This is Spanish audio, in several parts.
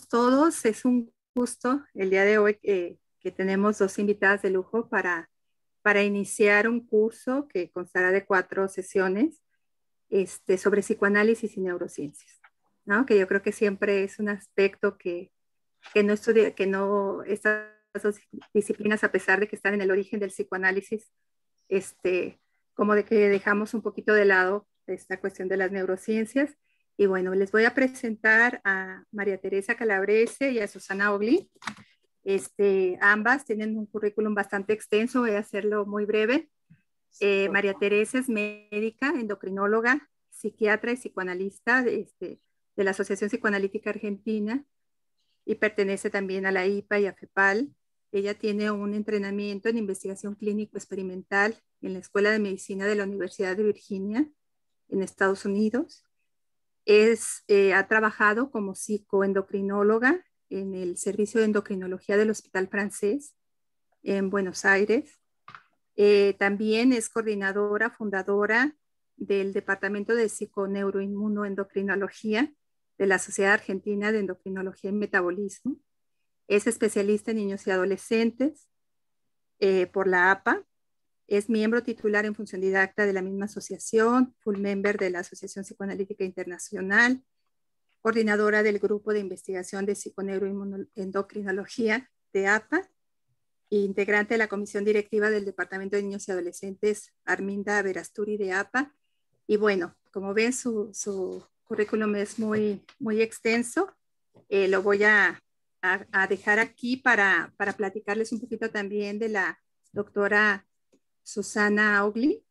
estamos todos. Es un gusto el día de hoy que tenemos dos invitadas de lujo para iniciar un curso que constará de 4 sesiones sobre psicoanálisis y neurociencias, ¿no? Que yo creo que siempre es un aspecto que no estas dos disciplinas, a pesar de que están en el origen del psicoanálisis, como de que dejamos un poquito de lado esta cuestión de las neurociencias. Y bueno, les voy a presentar a María Teresa Calabrese y a Susana Ogli. Ambas tienen un currículum bastante extenso, voy a hacerlo muy breve. María Teresa es médica, endocrinóloga, psiquiatra y psicoanalista de la Asociación Psicoanalítica Argentina y pertenece también a la IPA y a FEPAL. Ella tiene un entrenamiento en investigación clínico experimental en la Escuela de Medicina de la Universidad de Virginia en Estados Unidos. Ha trabajado como psicoendocrinóloga en el Servicio de Endocrinología del Hospital Francés en Buenos Aires. También es coordinadora, fundadora del Departamento de Psiconeuroinmunoendocrinología de la Sociedad Argentina de Endocrinología y Metabolismo. Es especialista en niños y adolescentes por la APA. Es miembro titular en función didacta de la misma asociación, full member de la Asociación Psicoanalítica Internacional, coordinadora del Grupo de Investigación de Psiconeuroendocrinología de APA, e integrante de la Comisión Directiva del Departamento de Niños y Adolescentes Arminda Verasturi de APA. Y bueno, como ven, su currículum es muy extenso. Lo voy a dejar aquí para platicarles un poquito también de la doctora Susana Ogli,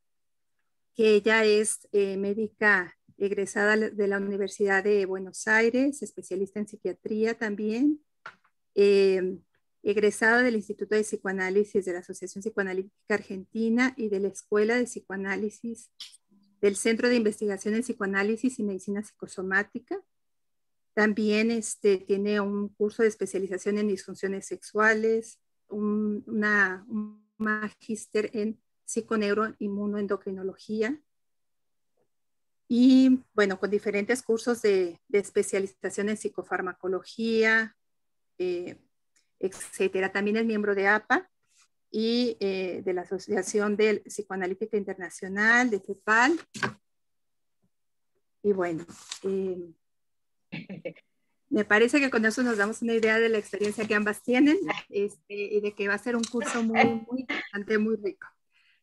que ella es médica egresada de la Universidad de Buenos Aires, especialista en psiquiatría también, egresada del Instituto de Psicoanálisis de la Asociación Psicoanalítica Argentina y de la Escuela de Psicoanálisis del Centro de Investigación en Psicoanálisis y Medicina Psicosomática. También tiene un curso de especialización en disfunciones sexuales, un magíster en psiconeuroinmunoendocrinología y bueno, con diferentes cursos de especialización en psicofarmacología, etcétera. También es miembro de APA y de la Asociación de Psicoanalítica Internacional, de FEPAL. Y bueno, me parece que con eso nos damos una idea de la experiencia que ambas tienen y de que va a ser un curso muy interesante, muy rico.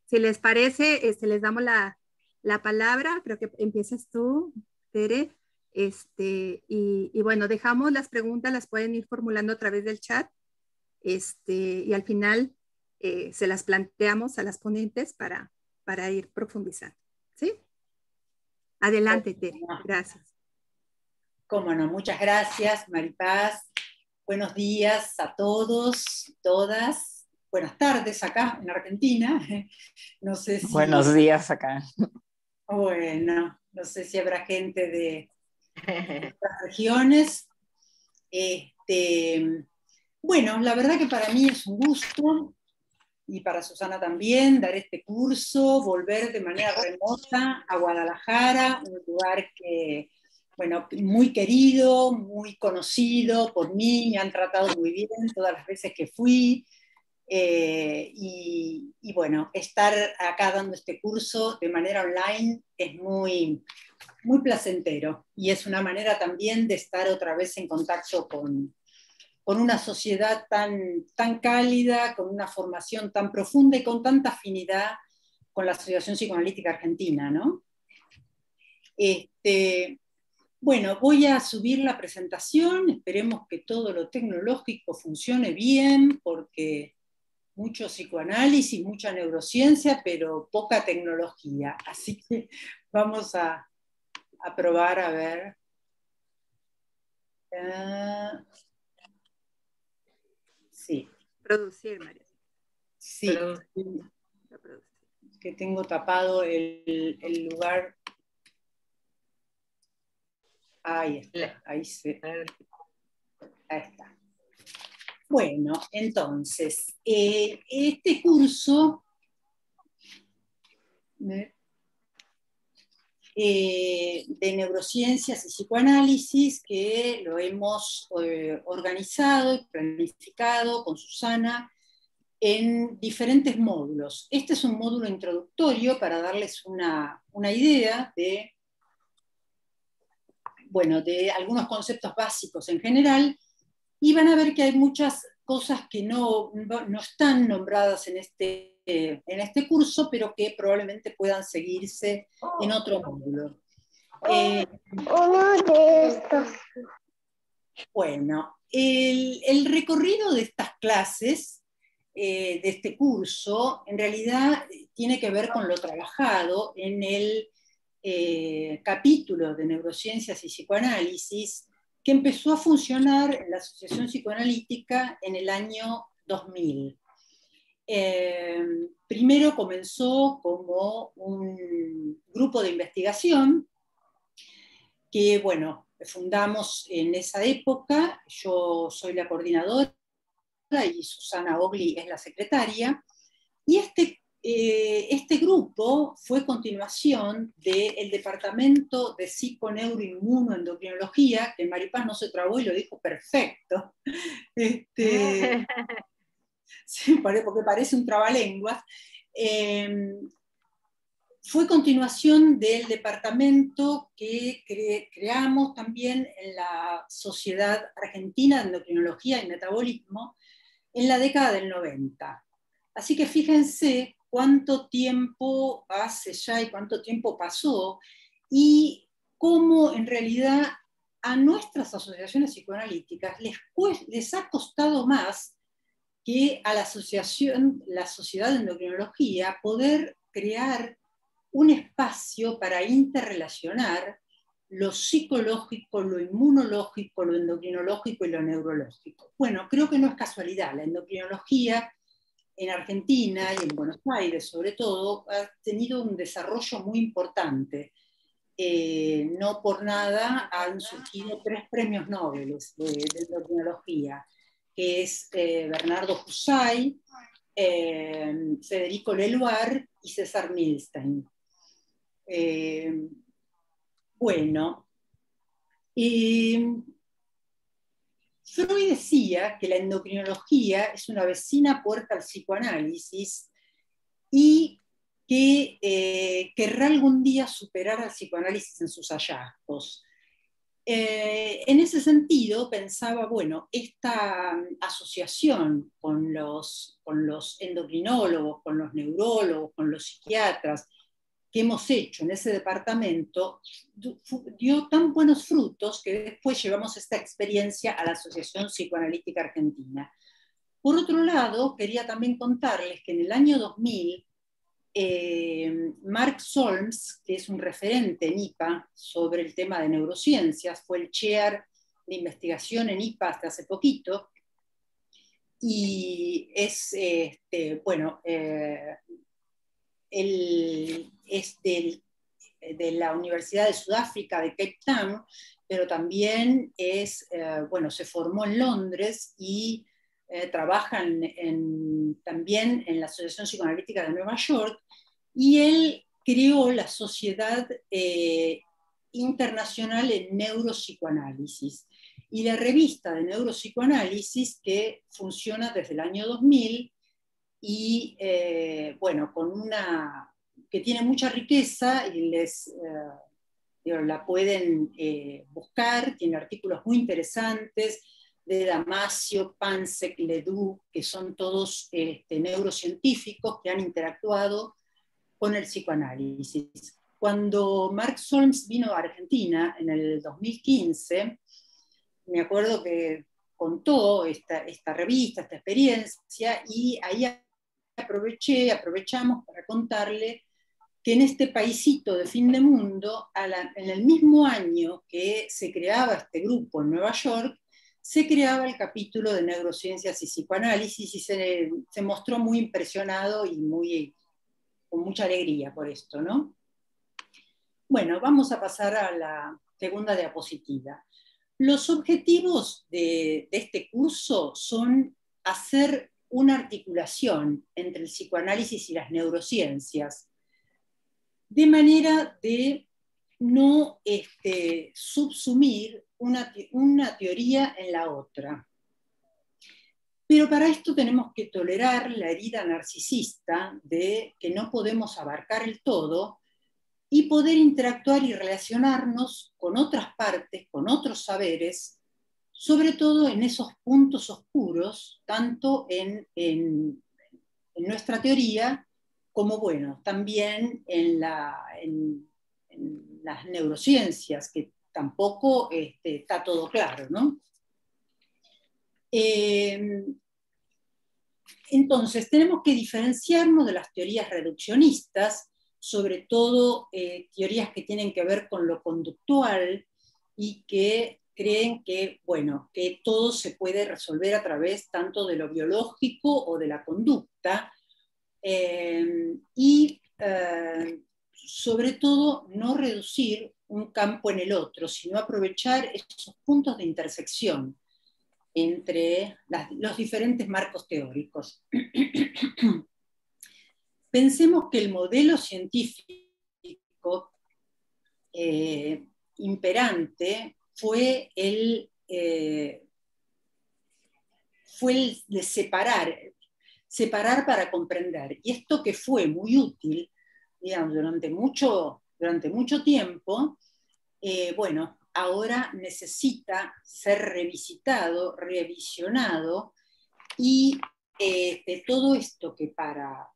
Si les parece, les damos la palabra. Creo que empiezas tú, Tere. Y bueno, dejamos las preguntas, las pueden ir formulando a través del chat. Y al final se las planteamos a las ponentes para ir profundizando. ¿Sí? Adelante, Tere. Gracias. Cómo no, muchas gracias, Maripaz. Buenos días a todos, todas. Buenas tardes acá en Argentina. No sé si... Buenos días acá. Bueno, no sé si habrá gente de otras regiones. Bueno, la verdad que para mí es un gusto, y para Susana también, dar este curso, volver de manera remota a Guadalajara, un lugar que, bueno, muy querido, muy conocido por mí, me han tratado muy bien todas las veces que fui, y bueno, estar acá dando este curso de manera online es muy placentero, y es una manera también de estar otra vez en contacto con una sociedad tan cálida, con una formación tan profunda y con tanta afinidad con la Asociación Psicoanalítica Argentina, ¿no? Bueno, voy a subir la presentación, esperemos que todo lo tecnológico funcione bien, porque mucho psicoanálisis, mucha neurociencia, pero poca tecnología. Así que vamos a probar a ver. Sí. Producir, María. Sí. Que tengo tapado el lugar. Ahí está, ahí está. Bueno, entonces, este curso de neurociencias y psicoanálisis, que lo hemos organizado y planificado con Susana en diferentes módulos. Este es un módulo introductorio para darles una idea de, bueno, de algunos conceptos básicos en general, y van a ver que hay muchas cosas que no están nombradas en este curso, pero que probablemente puedan seguirse en otro módulo. Uno de estos. Bueno, el recorrido de estas clases, de este curso, en realidad tiene que ver con lo trabajado en el capítulo de neurociencias y psicoanálisis, que empezó a funcionar en la Asociación Psicoanalítica en el año 2000. Primero comenzó como un grupo de investigación que, bueno, fundamos en esa época. Yo soy la coordinadora y Susana Ogli es la secretaria, y este grupo fue continuación del Departamento de Psiconeuroinmunoendocrinología, que Maripaz no se trabó y lo dijo perfecto. Sí, porque parece un trabalenguas. Fue continuación del departamento que creamos también en la Sociedad Argentina de Endocrinología y Metabolismo en la década del 90. Así que fíjense cuánto tiempo hace ya y cuánto tiempo pasó, y cómo en realidad a nuestras asociaciones psicoanalíticas les ha costado más que a la Sociedad de Endocrinología, poder crear un espacio para interrelacionar lo psicológico, lo inmunológico, lo endocrinológico y lo neurológico. Bueno, creo que no es casualidad. La endocrinología en Argentina y en Buenos Aires, sobre todo, ha tenido un desarrollo muy importante. No por nada han surgido 3 premios Nobel de endocrinología, que es Bernardo Husay, Federico Leloir y César Milstein. Bueno, Freud decía que la endocrinología es una vecina puerta al psicoanálisis, y que querrá algún día superar al psicoanálisis en sus hallazgos. En ese sentido pensaba, bueno, esta asociación con los endocrinólogos, con los neurólogos, con los psiquiatras, que hemos hecho en ese departamento, dio tan buenos frutos que después llevamos esta experiencia a la Asociación Psicoanalítica Argentina. Por otro lado, quería también contarles que en el año 2000, Mark Solms, que es un referente en IPA sobre el tema de neurociencias, fue el chair de investigación en IPA hasta hace poquito, y es, bueno, él es de la Universidad de Sudáfrica, de Cape Town, pero también bueno, se formó en Londres y trabaja también en la Asociación Psicoanalítica de Nueva York, y él creó la Sociedad Internacional en Neuropsicoanálisis y la revista de neuropsicoanálisis, que funciona desde el año 2000, y bueno, que tiene mucha riqueza, y la pueden buscar. Tiene artículos muy interesantes de Damasio, Pansek, Ledoux, que son todos neurocientíficos que han interactuado con el psicoanálisis. Cuando Mark Solms vino a Argentina en el 2015, me acuerdo que contó esta revista, esta experiencia, y ahí aprovechamos para contarle que en este paisito de fin de mundo, en el mismo año que se creaba este grupo en Nueva York, se creaba el capítulo de neurociencias y psicoanálisis, y se mostró muy impresionado y con mucha alegría por esto, ¿no? Bueno, vamos a pasar a la segunda diapositiva. Los objetivos de este curso son hacer una articulación entre el psicoanálisis y las neurociencias, de manera de no subsumir una teoría en la otra. Pero para esto tenemos que tolerar la herida narcisista de que no podemos abarcar el todo y poder interactuar y relacionarnos con otras partes, con otros saberes, sobre todo en esos puntos oscuros, tanto en nuestra teoría como, bueno, también en las neurociencias, que tampoco está todo claro, ¿no? Entonces, tenemos que diferenciarnos de las teorías reduccionistas, sobre todo teorías que tienen que ver con lo conductual y que creen que, bueno, que todo se puede resolver a través tanto de lo biológico o de la conducta, y sobre todo no reducir un campo en el otro, sino aprovechar esos puntos de intersección entre los diferentes marcos teóricos. Pensemos que el modelo científico imperante fue el de separar para comprender. Y esto que fue muy útil, digamos, durante mucho tiempo, bueno, ahora necesita ser revisitado, revisionado, y todo esto que para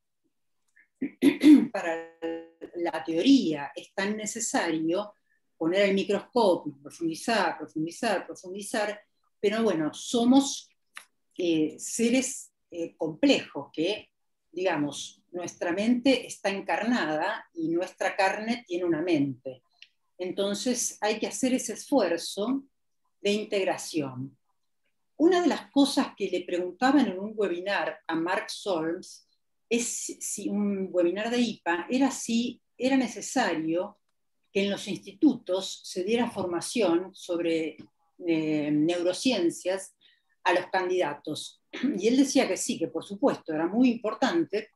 la teoría es tan necesario, poner el microscopio, profundizar, pero bueno, somos seres complejos que, digamos, nuestra mente está encarnada y nuestra carne tiene una mente. Entonces hay que hacer ese esfuerzo de integración. Una de las cosas que le preguntaban en un webinar a Mark Solms, un webinar de IPA, era si era necesario que en los institutos se diera formación sobre neurociencias a los candidatos. Y él decía que sí, que por supuesto era muy importante,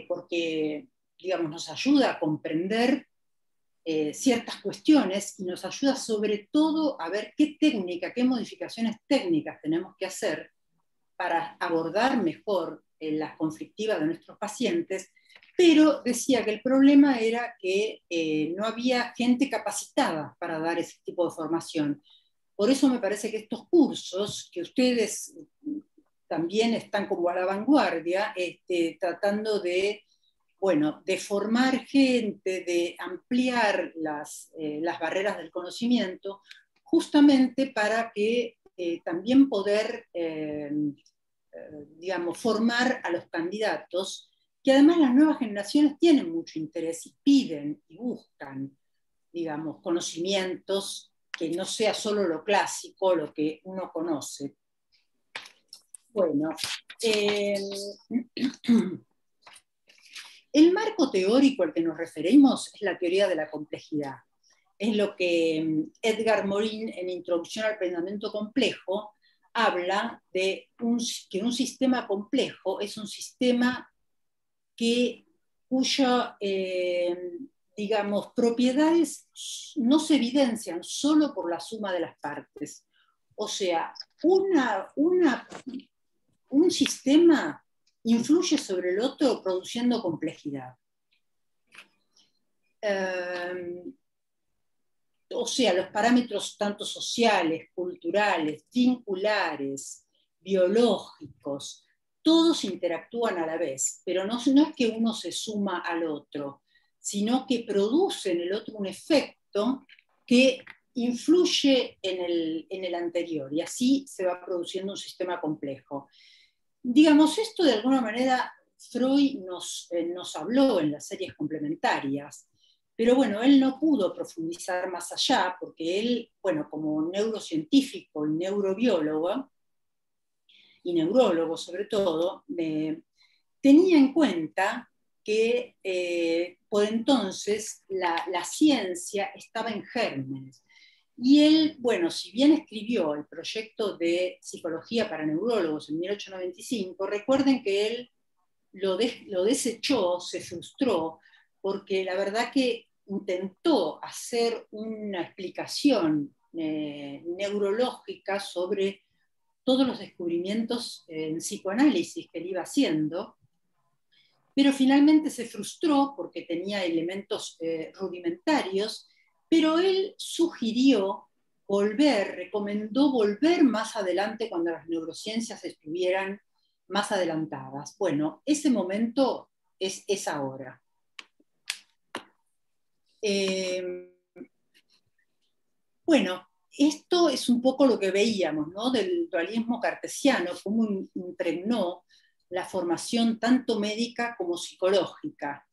porque, digamos, nos ayuda a comprender ciertas cuestiones y nos ayuda sobre todo a ver qué modificaciones técnicas tenemos que hacer para abordar mejor las conflictivas de nuestros pacientes, pero decía que el problema era que no había gente capacitada para dar ese tipo de formación. Por eso me parece que estos cursos, que ustedes también están como a la vanguardia, tratando de, bueno, de formar gente, de ampliar las barreras del conocimiento, justamente para que también poder, digamos, formar a los candidatos, que además las nuevas generaciones tienen mucho interés y piden y buscan, digamos, conocimientos que no sea solo lo clásico, lo que uno conoce. Bueno, el marco teórico al que nos referimos es la teoría de la complejidad. Es lo que Edgar Morin, en Introducción al Pensamiento Complejo, habla de que un sistema complejo es un sistema cuya, digamos, propiedades no se evidencian solo por la suma de las partes. O sea, un sistema influye sobre el otro produciendo complejidad. O sea, los parámetros tanto sociales, culturales, vinculares, biológicos, todos interactúan a la vez, pero no es que uno se suma al otro, sino que produce en el otro un efecto que influye en el anterior, y así se va produciendo un sistema complejo. Digamos, esto de alguna manera Freud nos habló en las series complementarias, pero bueno, él no pudo profundizar más allá, porque él, bueno, como neurocientífico y neurobiólogo, y neurólogo sobre todo, tenía en cuenta que por entonces la ciencia estaba en gérmenes. Y él, bueno, si bien escribió el proyecto de psicología para neurólogos en 1895, recuerden que él lo desechó, se frustró, porque la verdad que intentó hacer una explicación neurológica sobre todos los descubrimientos en psicoanálisis que él iba haciendo, pero finalmente se frustró porque tenía elementos rudimentarios, pero él sugirió recomendó volver más adelante cuando las neurociencias estuvieran más adelantadas. Bueno, ese momento es ahora. Bueno, esto es un poco lo que veíamos, ¿no? Del dualismo cartesiano, cómo impregnó la formación tanto médica como psicológica.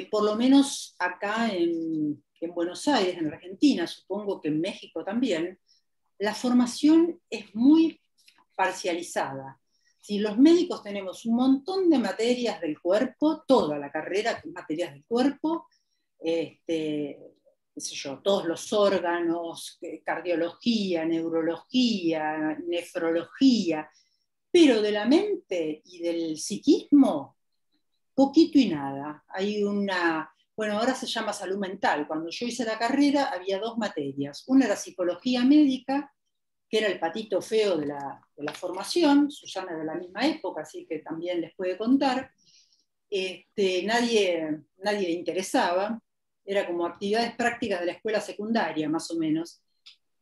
Por lo menos acá en Buenos Aires, en Argentina, supongo que en México también, la formación es muy parcializada. Si los médicos tenemos un montón de materias del cuerpo, toda la carrera con materias del cuerpo, qué sé yo, todos los órganos, cardiología, neurología, nefrología, pero de la mente y del psiquismo, poquito y nada. Hay bueno, ahora se llama salud mental. Cuando yo hice la carrera había 2 materias. Una era psicología médica, que era el patito feo de la formación. Susana es de la misma época, así que también les puede contar. Nadie le interesaba. Era como actividades prácticas de la escuela secundaria, más o menos.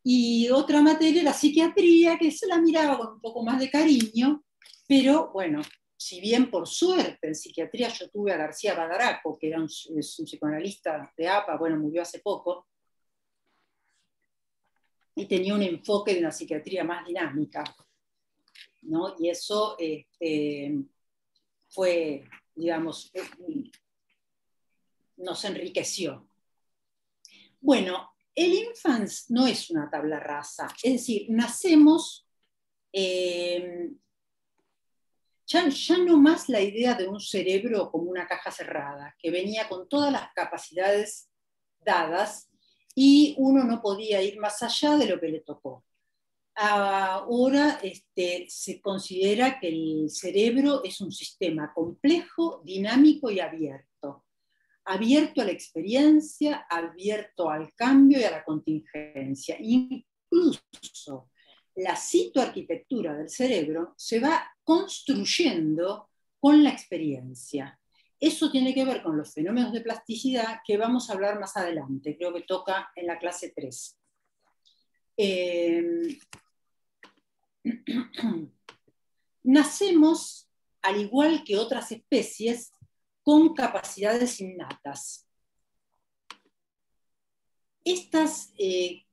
Y otra materia era psiquiatría, que se la miraba con un poco más de cariño, pero bueno, si bien por suerte en psiquiatría yo tuve a García Badaraco, que era es un psicoanalista de APA, bueno, murió hace poco, y tenía un enfoque de una psiquiatría más dinámica, ¿no? Y eso fue, digamos, nos enriqueció. Bueno, el infans no es una tabla rasa, es decir, nacemos... Ya no más la idea de un cerebro como una caja cerrada, que venía con todas las capacidades dadas y uno no podía ir más allá de lo que le tocó. Ahora se considera que el cerebro es un sistema complejo, dinámico y abierto. Abierto a la experiencia, abierto al cambio y a la contingencia. Incluso la citoarquitectura del cerebro se va construyendo con la experiencia. Eso tiene que ver con los fenómenos de plasticidad que vamos a hablar más adelante, creo que toca en la clase 3. Nacemos, al igual que otras especies, con capacidades innatas. Estas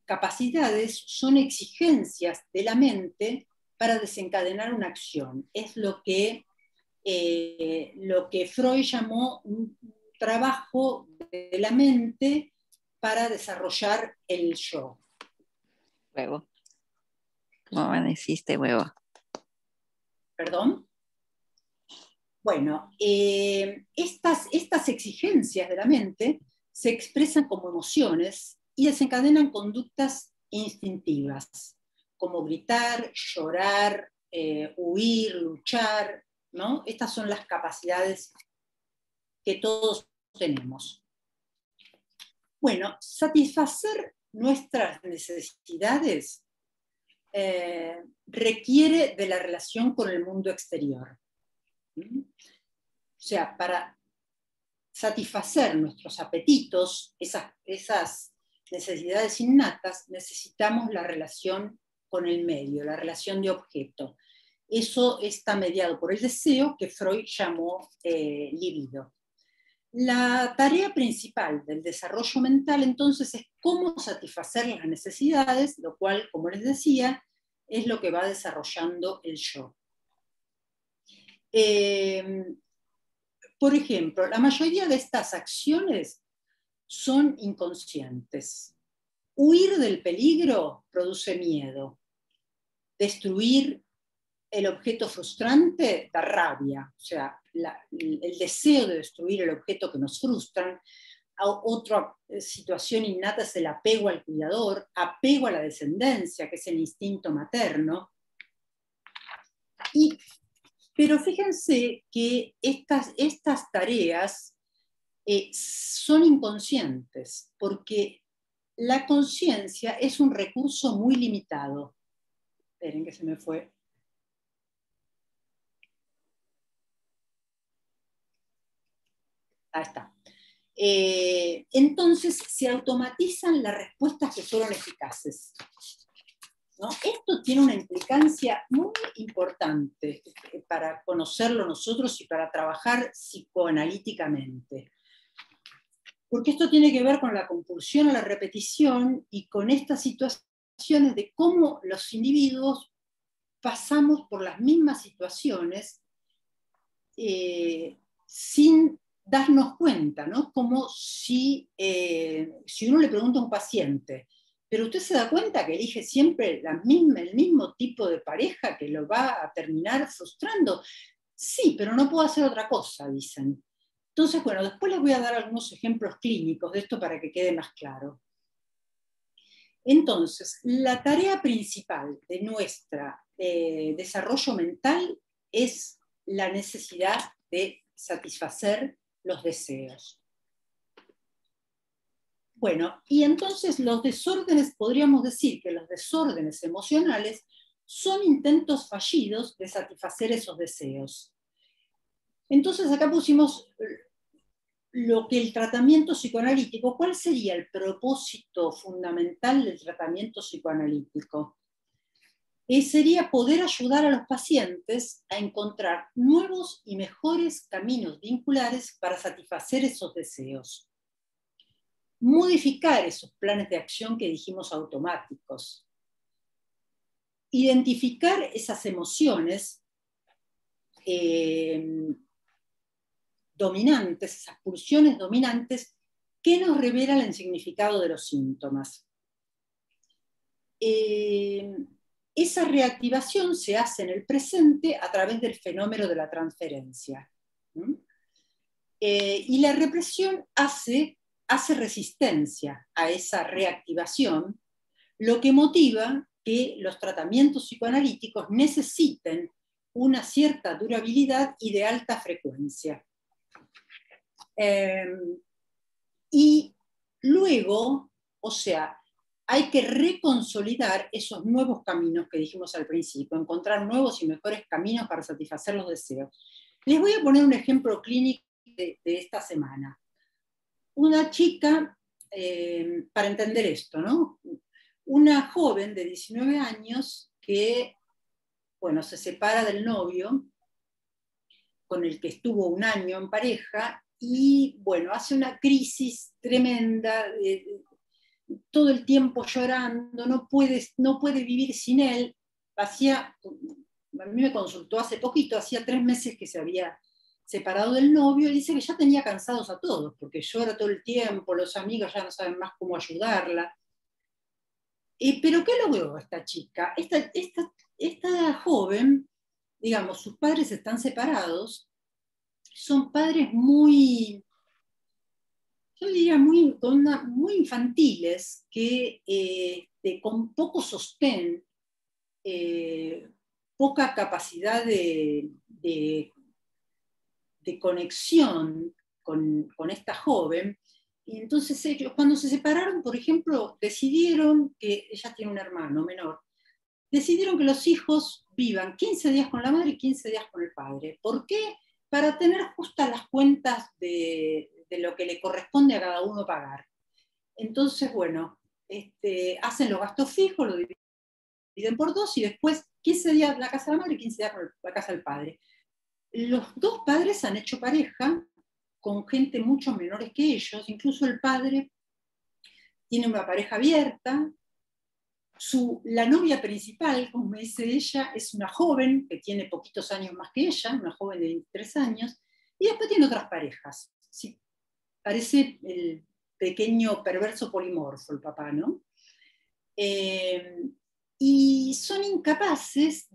capacidades son exigencias de la mente para desencadenar una acción. Es lo que Freud llamó un trabajo de la mente para desarrollar el yo. Huevo. ¿Cómo me deciste huevo? ¿Perdón? Bueno, estas exigencias de la mente se expresan como emociones y desencadenan conductas instintivas, como gritar, llorar, huir, luchar, ¿no? Estas son las capacidades que todos tenemos. Bueno, satisfacer nuestras necesidades requiere de la relación con el mundo exterior. O sea, para satisfacer nuestros apetitos, esas necesidades innatas, necesitamos la relación con el medio, la relación de objeto. Eso está mediado por el deseo que Freud llamó libido. La tarea principal del desarrollo mental, entonces, es cómo satisfacer las necesidades, lo cual, como les decía, es lo que va desarrollando el yo. Por ejemplo, la mayoría de estas acciones son inconscientes. Huir del peligro produce miedo. Destruir el objeto frustrante da rabia, o sea, el deseo de destruir el objeto que nos frustran. Otra situación innata es el apego al cuidador, apego a la descendencia, que es el instinto materno. Pero fíjense que estas tareas son inconscientes, porque la conciencia es un recurso muy limitado. Esperen que se me fue. Ahí está. Entonces se automatizan las respuestas que fueron eficaces, ¿no? Esto tiene una implicancia muy importante para conocerlo nosotros y para trabajar psicoanalíticamente. Porque esto tiene que ver con la compulsión a la repetición y con estas situaciones de cómo los individuos pasamos por las mismas situaciones sin darnos cuenta, ¿no? Como si uno le pregunta a un paciente, pero usted se da cuenta que elige siempre el mismo tipo de pareja que lo va a terminar frustrando. Sí, pero no puedo hacer otra cosa, dicen. Entonces, bueno, después les voy a dar algunos ejemplos clínicos de esto para que quede más claro. Entonces, la tarea principal de nuestro desarrollo mental es la necesidad de satisfacer los deseos. Bueno, y entonces los desórdenes, podríamos decir que los desórdenes emocionales son intentos fallidos de satisfacer esos deseos. Entonces acá pusimos lo que el tratamiento psicoanalítico, ¿cuál sería el propósito fundamental del tratamiento psicoanalítico? Sería poder ayudar a los pacientes a encontrar nuevos y mejores caminos vinculares para satisfacer esos deseos. Modificar esos planes de acción que dijimos automáticos. Identificar esas emociones dominantes, esas pulsiones dominantes que nos revelan el significado de los síntomas. Esa reactivación se hace en el presente a través del fenómeno de la transferencia. Y la represión hace resistencia a esa reactivación, lo que motiva que los tratamientos psicoanalíticos necesiten una cierta durabilidad y de alta frecuencia. Y luego, o sea, hay que reconsolidar esos nuevos caminos que dijimos al principio, encontrar nuevos y mejores caminos para satisfacer los deseos. Les voy a poner un ejemplo clínico de esta semana. Una chica, para entender esto, ¿no? Una joven de 19 años que, bueno, se separa del novio con el que estuvo un año en pareja y, bueno, hace una crisis tremenda, todo el tiempo llorando, no puede vivir sin él. A mí me consultó hace poquito, hacía 3 meses que se había separado del novio, y dice que ya tenía cansados a todos, porque llora todo el tiempo, los amigos ya no saben más cómo ayudarla. Pero ¿qué logró esta chica? Esta joven, digamos, sus padres están separados, son padres muy, yo diría, muy infantiles, que con poco sostén, poca capacidad de conexión con esta joven. Y entonces ellos, cuando se separaron, por ejemplo, decidieron que ella tiene un hermano menor, decidieron que los hijos vivan 15 días con la madre y 15 días con el padre. ¿Por qué? Para tener justas las cuentas de lo que le corresponde a cada uno pagar. Entonces, bueno, hacen los gastos fijos, lo dividen por 2 y después 15 días la casa de la madre y 15 días con la casa del padre. Los 2 padres han hecho pareja con gente mucho menores que ellos, incluso el padre tiene una pareja abierta. La novia principal, como me dice ella, es una joven que tiene poquitos años más que ella, una joven de 23 años, y después tiene otras parejas. Sí, parece el pequeño perverso polimorfo el papá, ¿no? Y son incapaces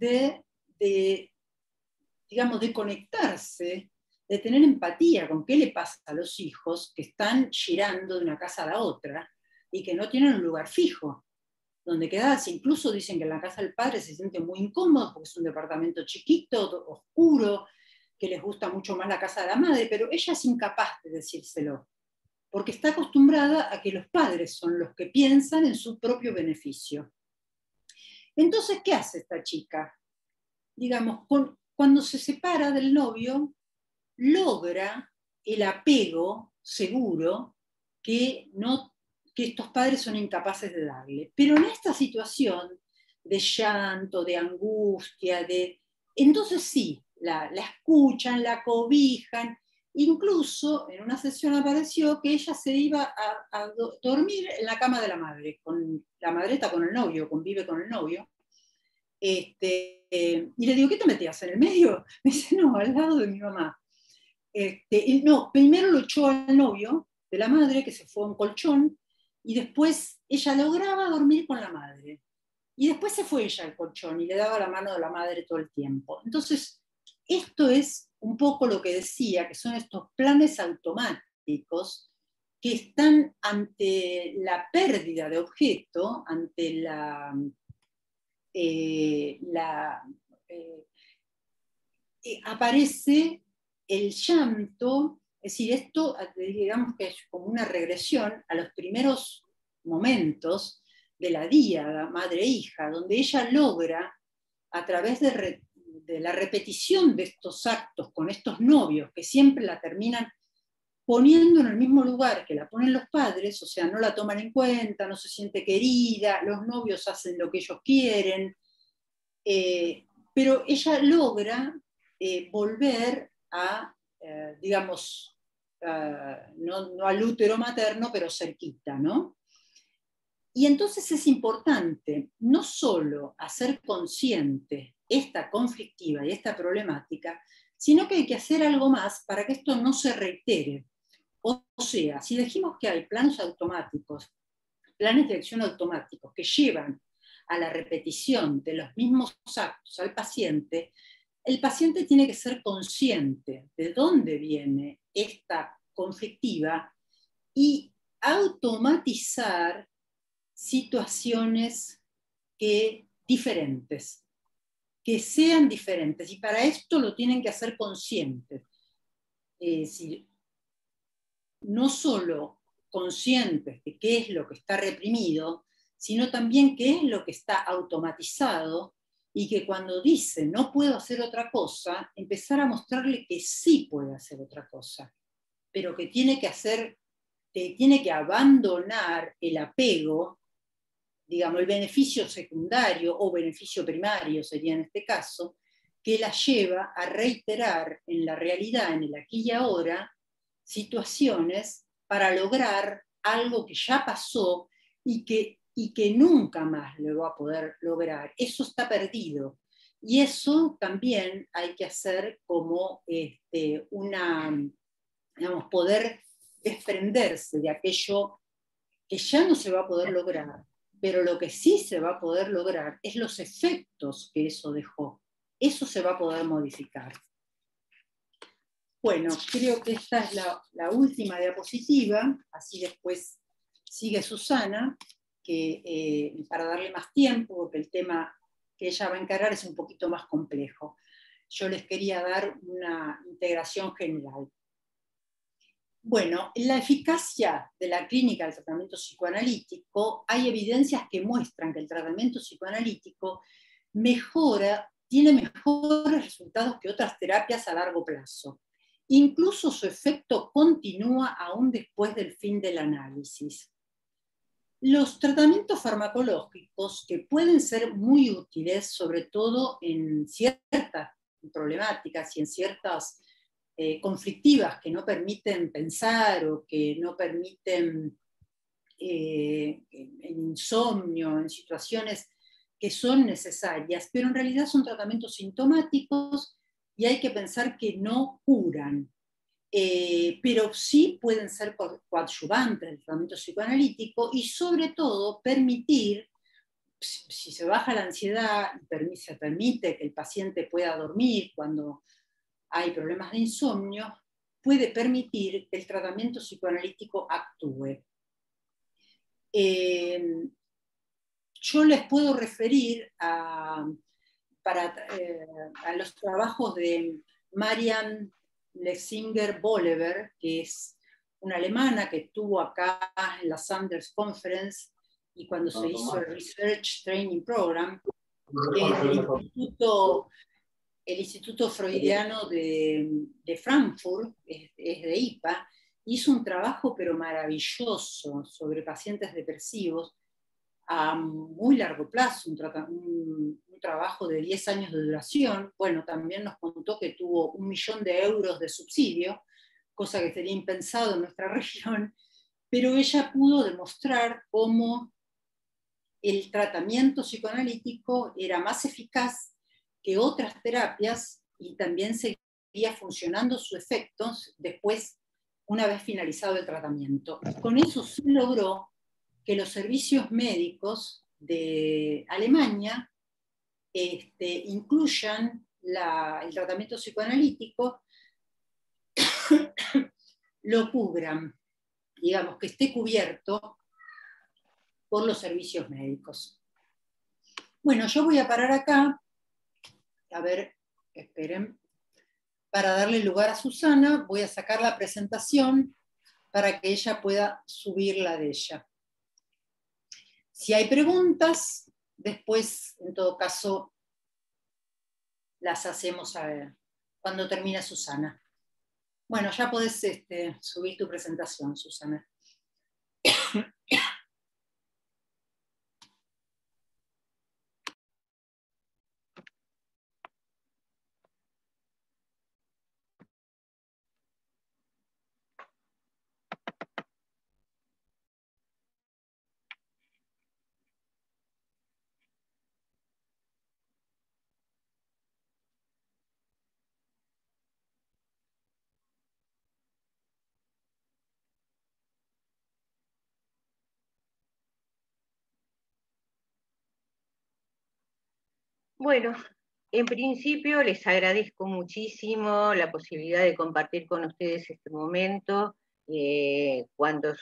digamos, de conectarse, de tener empatía con qué le pasa a los hijos que están girando de una casa a la otra y que no tienen un lugar fijo donde quedarse. Incluso dicen que en la casa del padre se siente muy incómodo porque es un departamento chiquito, oscuro, que les gusta mucho más la casa de la madre, pero ella es incapaz de decírselo, porque está acostumbrada a que los padres son los que piensan en su propio beneficio. Entonces, ¿qué hace esta chica? Digamos, cuando se separa del novio, logra el apego seguro que estos padres son incapaces de darle. Pero en esta situación de llanto, de angustia, entonces sí, la escuchan, la cobijan. Incluso en una sesión apareció que ella se iba a dormir en la cama de la madre, la madre está con el novio, convive con el novio. Y le digo, ¿qué te metías en el medio? Me dice, no, al lado de mi mamá. Y no, primero lo echó al novio de la madre, que se fue a un colchón, y después ella lograba dormir con la madre. Y después se fue ella al colchón y le daba la mano de la madre todo el tiempo. Entonces, esto es un poco lo que decía, que son estos planes automáticos que están ante la pérdida de objeto, ante aparece el llanto, es decir, esto digamos que es como una regresión a los primeros momentos de la díada madre-hija, donde ella logra, a través de la repetición de estos actos con estos novios, que siempre la terminan poniendo en el mismo lugar que la ponen los padres, o sea, no la toman en cuenta, no se siente querida, los novios hacen lo que ellos quieren, pero ella logra volver a, digamos, no al útero materno, pero cerquita, ¿no? Y entonces es importante no solo hacer consciente esta conflictiva y esta problemática, sino que hay que hacer algo más para que esto no se reitere. O sea, si dijimos que hay planes automáticos, planes de acción automáticos que llevan a la repetición de los mismos actos al paciente, el paciente tiene que ser consciente de dónde viene esta conflictiva y automatizar situaciones diferentes, que sean diferentes. Y para esto lo tienen que hacer conscientes. No solo conscientes de qué es lo que está reprimido, sino también qué es lo que está automatizado y que cuando dice no puedo hacer otra cosa, empezar a mostrarle que sí puede hacer otra cosa, pero que tiene que abandonar el apego, digamos, el beneficio secundario o beneficio primario sería en este caso, que la lleva a reiterar en la realidad, en el aquí y ahora, situaciones para lograr algo que ya pasó y que nunca más lo va a poder lograr. Eso está perdido. Y eso también hay que hacer como digamos, poder desprenderse de aquello que ya no se va a poder lograr, pero lo que sí se va a poder lograr es los efectos que eso dejó. Eso se va a poder modificar. Bueno, creo que esta es la última diapositiva, así después sigue Susana, que para darle más tiempo, porque el tema que ella va a encarar es un poquito más complejo. Yo les quería dar una integración general. Bueno, en la eficacia de la clínica del tratamiento psicoanalítico, hay evidencias que muestran que el tratamiento psicoanalítico tiene mejores resultados que otras terapias a largo plazo. Incluso su efecto continúa aún después del fin del análisis. Los tratamientos farmacológicos, que pueden ser muy útiles, sobre todo en ciertas problemáticas y en ciertas conflictivas que no permiten pensar o que no permiten en insomnio, en situaciones que son necesarias, pero en realidad son tratamientos sintomáticos y hay que pensar que no curan, pero sí pueden ser coadyuvantes del tratamiento psicoanalítico y sobre todo permitir, si se baja la ansiedad y se permite que el paciente pueda dormir cuando hay problemas de insomnio, puede permitir que el tratamiento psicoanalítico actúe. Yo les puedo referir a los trabajos de Marian Lesinger-Bollever, que es una alemana que estuvo acá en la Sanders Conference y cuando se hizo el Research Training Program, que es el Instituto Freudiano de Frankfurt, es de IPA, hizo un trabajo pero maravilloso sobre pacientes depresivos a muy largo plazo, un trabajo de 10 años de duración. Bueno, también nos contó que tuvo 1 millón de euros de subsidio, cosa que sería impensado en nuestra región, pero ella pudo demostrar cómo el tratamiento psicoanalítico era más eficaz que otras terapias y también seguía funcionando su efecto después, una vez finalizado el tratamiento. Con eso se logró que los servicios médicos de Alemania incluyan el tratamiento psicoanalítico, lo cubran, digamos, que esté cubierto por los servicios médicos. Bueno, yo voy a parar acá, a ver, esperen, para darle lugar a Susana, voy a sacar la presentación para que ella pueda subir la de ella. Si hay preguntas, después, en todo caso, las hacemos a ver, cuando termine Susana. Bueno, ya podés subir tu presentación, Susana. Bueno, en principio les agradezco muchísimo la posibilidad de compartir con ustedes este momento. Cuando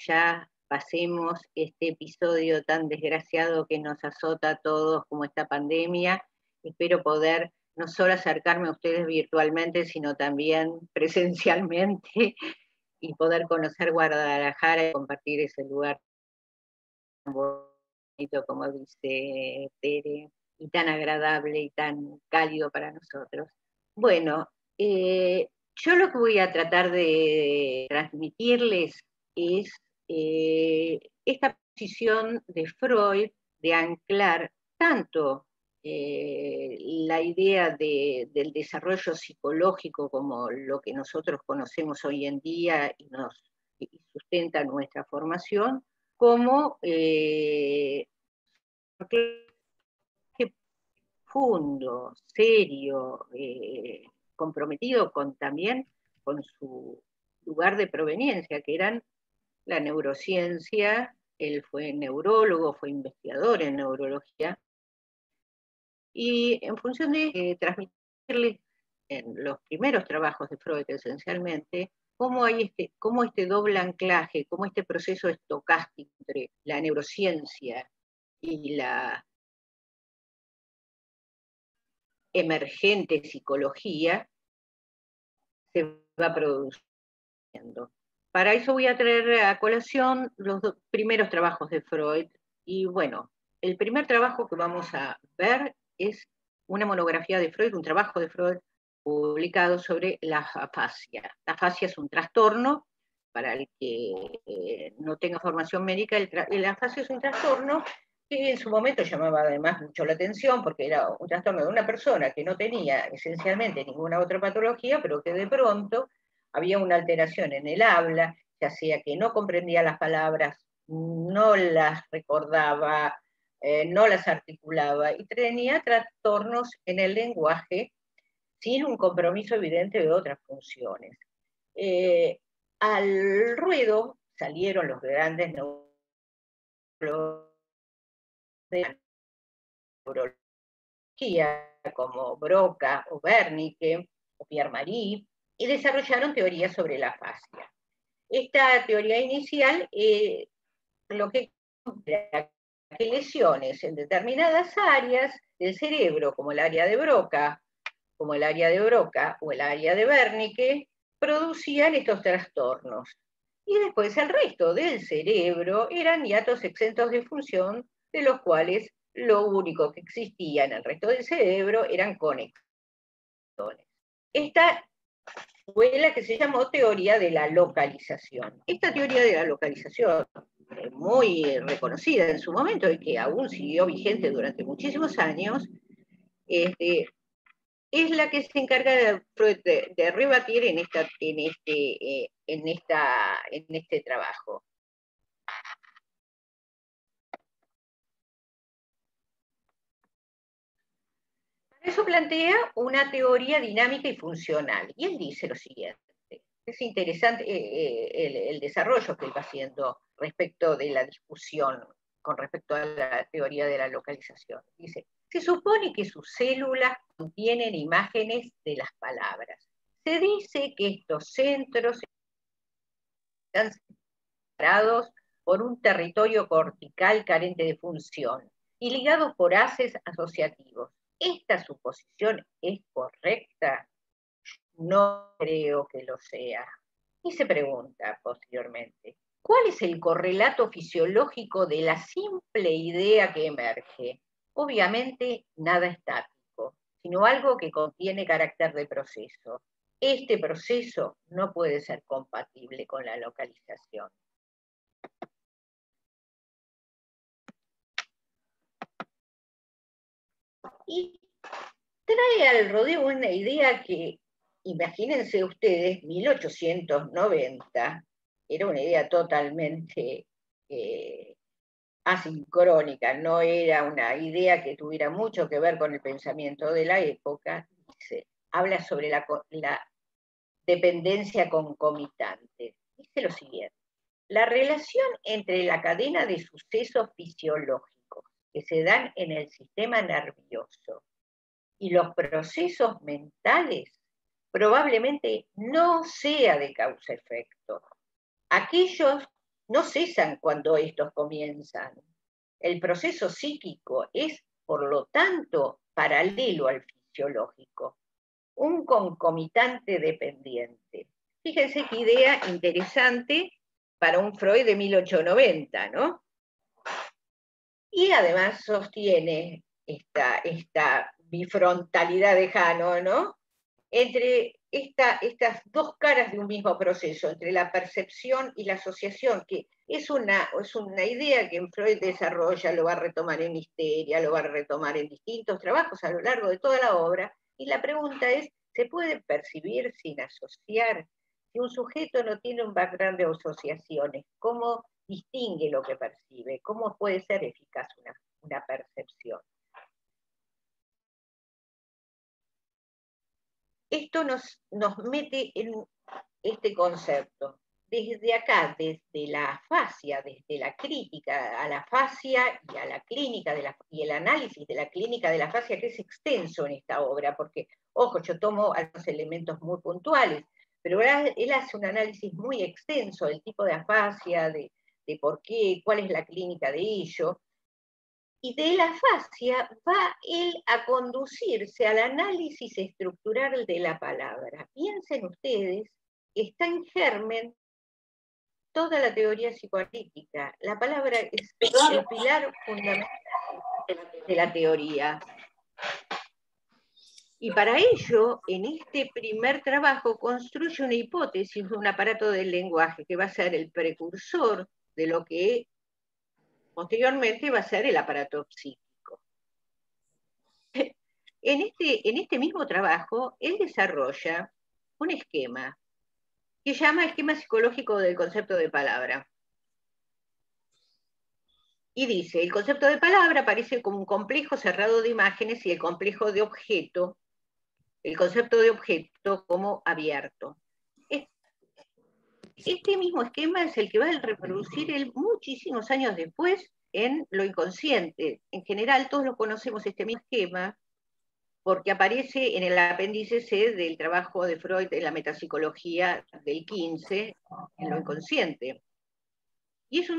ya pasemos este episodio tan desgraciado que nos azota a todos como esta pandemia, espero poder no solo acercarme a ustedes virtualmente, sino también presencialmente y poder conocer Guadalajara y compartir ese lugar tan bonito, como dice Tere, y tan agradable y tan cálido para nosotros. Bueno, yo lo que voy a tratar de transmitirles es esta posición de Freud de anclar tanto la idea del desarrollo psicológico como lo que nosotros conocemos hoy en día y sustenta nuestra formación, como profundo, serio, comprometido también con su lugar de proveniencia, que eran la neurociencia. Él fue neurólogo, fue investigador en neurología, y en función de transmitirles en los primeros trabajos de Freud esencialmente, cómo este doble anclaje, cómo este proceso estocástico entre la neurociencia y la emergente psicología se va produciendo. Para eso voy a traer a colación los primeros trabajos de Freud. Y bueno, el primer trabajo que vamos a ver es una monografía de Freud, un trabajo de Freud publicado sobre la afasia. La afasia es un trastorno, para el que no tenga formación médica, la afasia es un trastorno que en su momento llamaba además mucho la atención, porque era un trastorno de una persona que no tenía esencialmente ninguna otra patología, pero que de pronto había una alteración en el habla, ya sea que no comprendía las palabras, no las recordaba, no las articulaba, y tenía trastornos en el lenguaje sin un compromiso evidente de otras funciones. Al ruedo salieron los grandes neurólogos de neurología, como Broca o Wernicke o Pierre Marie, y desarrollaron teorías sobre la afasia. Esta teoría inicial lo que era que lesiones en determinadas áreas del cerebro, como el área de Broca como el área de Broca o el área de Wernicke, producían estos trastornos. Y después el resto del cerebro eran hiatos exentos de función, de los cuales lo único que existía en el resto del cerebro eran conexiones. Esta fue la que se llamó teoría de la localización. Esta teoría de la localización, muy reconocida en su momento y que aún siguió vigente durante muchísimos años, es la que se encarga de rebatir en este trabajo. Eso plantea una teoría dinámica y funcional. Y él dice lo siguiente. Es interesante el desarrollo que él va haciendo respecto de la discusión con respecto a la teoría de la localización. Dice, se supone que sus células contienen imágenes de las palabras. Se dice que estos centros están separados por un territorio cortical carente de función y ligados por haces asociativos. ¿Esta suposición es correcta? No creo que lo sea. Y se pregunta posteriormente, ¿cuál es el correlato fisiológico de la simple idea que emerge? Obviamente nada estático, sino algo que contiene carácter de proceso. Este proceso no puede ser compatible con la localización. Y trae al rodeo una idea que, imagínense ustedes, 1890, era una idea totalmente asincrónica, no era una idea que tuviera mucho que ver con el pensamiento de la época. Habla sobre la dependencia concomitante. Dice lo siguiente, la relación entre la cadena de sucesos fisiológicos que se dan en el sistema nervioso y los procesos mentales probablemente no sea de causa-efecto. Aquellos no cesan cuando estos comienzan. El proceso psíquico es, por lo tanto, paralelo al fisiológico, un concomitante dependiente. Fíjense qué idea interesante para un Freud de 1890, ¿no? Y además sostiene esta bifrontalidad de Hano, ¿no? Entre estas dos caras de un mismo proceso, entre la percepción y la asociación, que es una idea que Freud desarrolla, lo va a retomar en Histeria, lo va a retomar en distintos trabajos a lo largo de toda la obra, y la pregunta es, ¿se puede percibir sin asociar? Si un sujeto no tiene un background de asociaciones, ¿cómo distingue lo que percibe? ¿Cómo puede ser eficaz una percepción? Esto nos mete en este concepto. Desde acá, desde la afasia, desde la crítica a la afasia y a la clínica y el análisis de la clínica de la afasia, que es extenso en esta obra, porque, ojo, yo tomo algunos elementos muy puntuales, pero él hace un análisis muy extenso del tipo de afasia, de por qué, cuál es la clínica de ello. Y de la afasia va él a conducirse al análisis estructural de la palabra. Piensen ustedes, está en germen toda la teoría psicoanalítica. La palabra es el pilar fundamental de la teoría. Y para ello, en este primer trabajo, construye una hipótesis de un aparato del lenguaje que va a ser el precursor de lo que posteriormente va a ser el aparato psíquico. En este mismo trabajo, él desarrolla un esquema que llama esquema psicológico del concepto de palabra. Y dice, el concepto de palabra aparece como un complejo cerrado de imágenes y el complejo de objeto, el concepto de objeto como abierto. Este mismo esquema es el que va a reproducir él muchísimos años después en lo inconsciente. En general, todos lo conocemos este mismo esquema, porque aparece en el apéndice C del trabajo de Freud en la metapsicología del 15, en lo inconsciente. Y es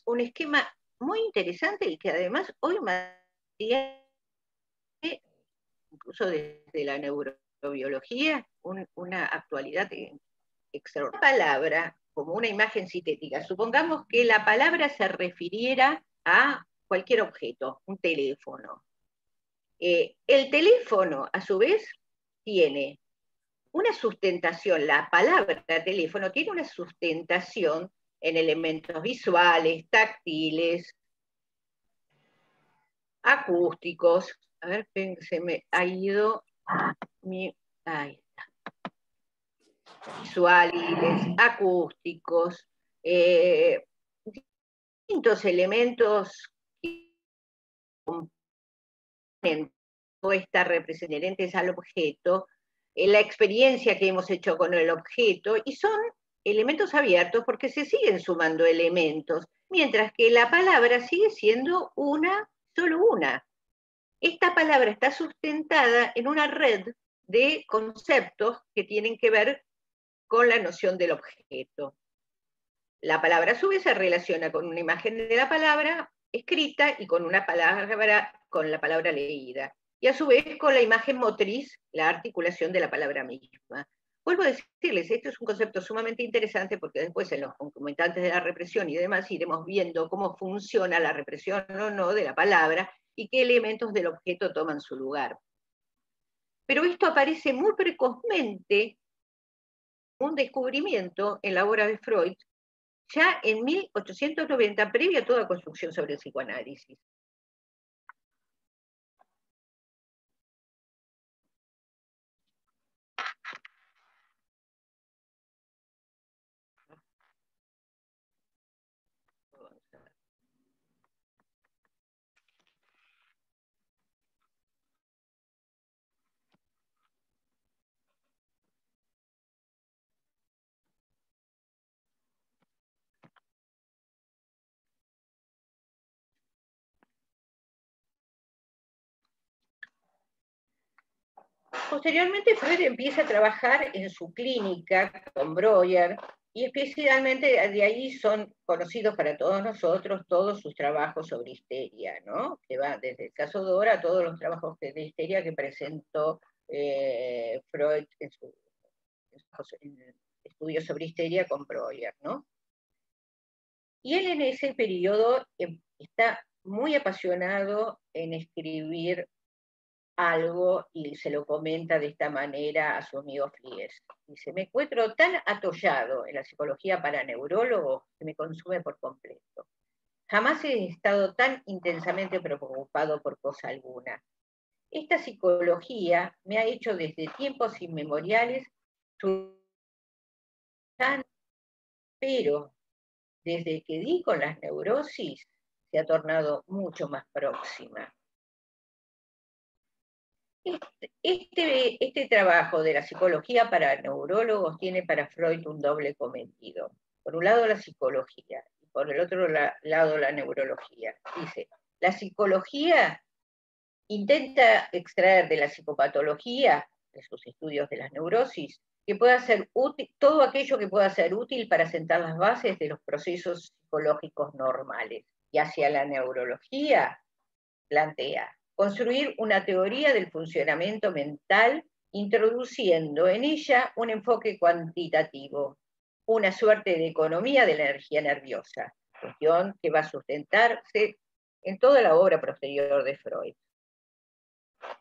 un esquema muy interesante y que además hoy mantiene incluso desde la neurobiología, una actualidad extraordinaria. Palabra como una imagen sintética. Supongamos que la palabra se refiriera a cualquier objeto, un teléfono. El teléfono, a su vez, tiene una sustentación, la palabra teléfono tiene una sustentación en elementos visuales, táctiles, acústicos. A ver, se me ha ido ahí está. Visuales, acústicos, distintos elementos que componen esta representación al objeto, la experiencia que hemos hecho con el objeto, y son elementos abiertos porque se siguen sumando elementos, mientras que la palabra sigue siendo solo una. Esta palabra está sustentada en una red de conceptos que tienen que ver con la noción del objeto. La palabra a su vez se relaciona con una imagen de la palabra escrita y con la palabra leída. Y a su vez con la imagen motriz, la articulación de la palabra misma. Vuelvo a decirles, esto es un concepto sumamente interesante porque después en los concomitantes de la represión y demás iremos viendo cómo funciona la represión o no de la palabra y qué elementos del objeto toman su lugar. Pero esto aparece muy precozmente, un descubrimiento en la obra de Freud, ya en 1890, previa a toda construcción sobre el psicoanálisis. Posteriormente Freud empieza a trabajar en su clínica con Breuer, y especialmente de ahí son conocidos para todos nosotros todos sus trabajos sobre histeria, ¿no? Que va desde el caso Dora a todos los trabajos de histeria que presentó Freud en estudios sobre histeria con Breuer, ¿no? Y él en ese periodo está muy apasionado en escribir algo y se lo comenta de esta manera a su amigo Fries. Dice, me encuentro tan atollado en la psicología para neurólogos que me consume por completo. Jamás he estado tan intensamente preocupado por cosa alguna. Esta psicología me ha hecho desde tiempos inmemoriales, pero desde que di con las neurosis se ha tornado mucho más próxima. Este trabajo de la psicología para neurólogos tiene para Freud un doble cometido. Por un lado la psicología, y por el otro lado la neurología. Dice, la psicología intenta extraer de la psicopatología, de sus estudios de las neurosis, que pueda ser útil, todo aquello que pueda ser útil para sentar las bases de los procesos psicológicos normales. Y hacia la neurología plantea construir una teoría del funcionamiento mental, introduciendo en ella un enfoque cuantitativo, una suerte de economía de la energía nerviosa, cuestión que va a sustentarse en toda la obra posterior de Freud.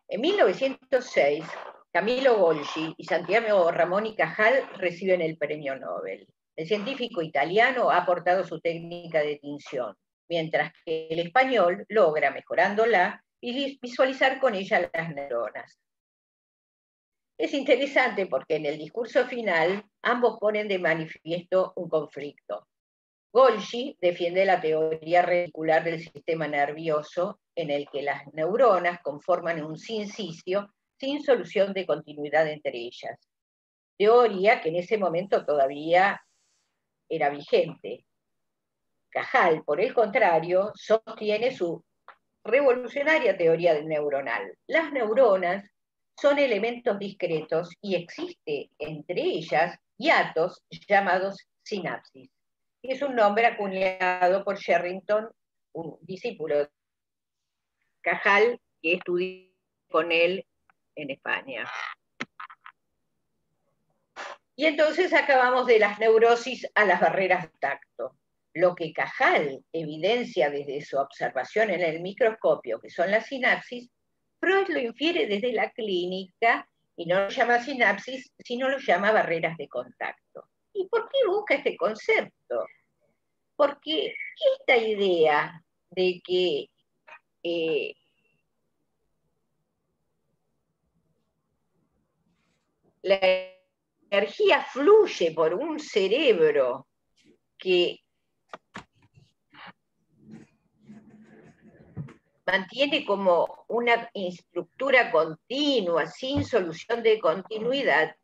En 1906, Camillo Golgi y Santiago Ramón y Cajal reciben el premio Nobel. El científico italiano ha aportado su técnica de tinción, mientras que el español logra, mejorándola, y visualizar con ella las neuronas. Es interesante porque en el discurso final ambos ponen de manifiesto un conflicto. Golgi defiende la teoría reticular del sistema nervioso en el que las neuronas conforman un sinsisio sin solución de continuidad entre ellas. Teoría que en ese momento todavía era vigente. Cajal, por el contrario, sostiene su revolucionaria teoría neuronal. Las neuronas son elementos discretos y existe entre ellas hiatos llamados sinapsis. Es un nombre acuñado por Sherrington, un discípulo de Cajal, que estudió con él en España. Y entonces acabamos de las neurosis a las barreras de tacto. Lo que Cajal evidencia desde su observación en el microscopio, que son las sinapsis, Freud lo infiere desde la clínica y no lo llama sinapsis, sino lo llama barreras de contacto. ¿Y por qué busca este concepto? Porque esta idea de que la energía fluye por un cerebro que mantiene como una estructura continua, sin solución de continuidad,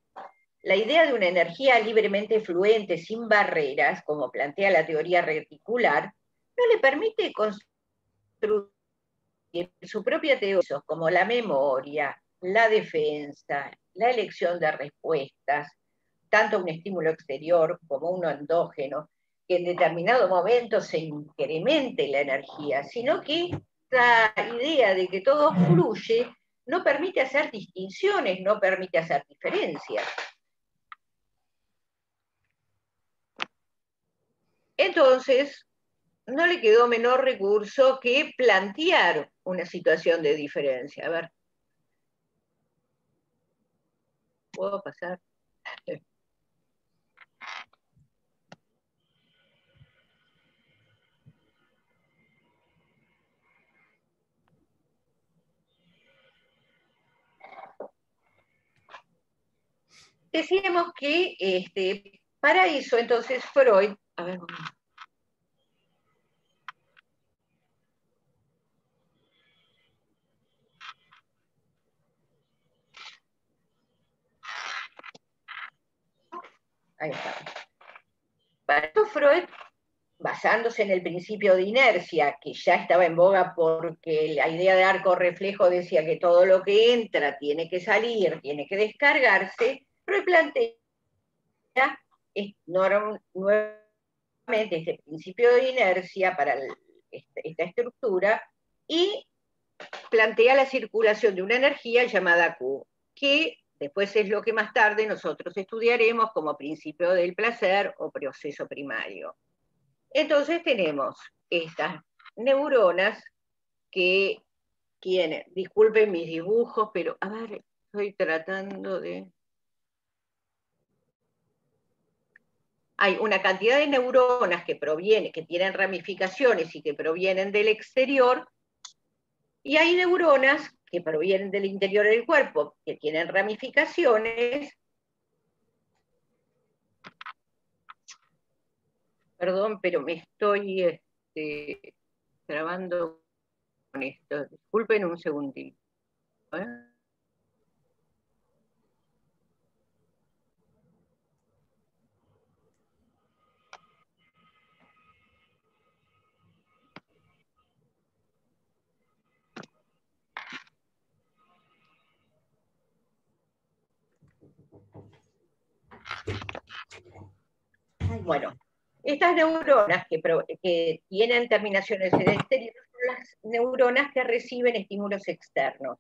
la idea de una energía libremente fluente, sin barreras, como plantea la teoría reticular, no le permite construir su propia teoría, como la memoria, la defensa, la elección de respuestas, tanto un estímulo exterior como uno endógeno, que en determinado momento se incremente la energía, sino que esta idea de que todo fluye no permite hacer distinciones, no permite hacer diferencias. Entonces, no le quedó menor recurso que plantear una situación de diferencia. A ver. ¿Puedo pasar? Decíamos que para eso entonces Freud, a ver, ahí está. Para eso Freud, basándose en el principio de inercia, que ya estaba en boga porque la idea de arco reflejo decía que todo lo que entra tiene que salir, tiene que descargarse, Freud plantea nuevamente este principio de inercia para esta estructura y plantea la circulación de una energía llamada Q, que después es lo que más tarde nosotros estudiaremos como principio del placer o proceso primario. Entonces tenemos estas neuronas que tienen, disculpen mis dibujos, pero a ver, estoy tratando de... Hay una cantidad de neuronas que tienen ramificaciones y que provienen del exterior, y hay neuronas que provienen del interior del cuerpo, que tienen ramificaciones. Perdón, pero me estoy trabando con esto. Disculpen un segundito. Bueno, estas neuronas que tienen terminaciones en el exterior son las neuronas que reciben estímulos externos.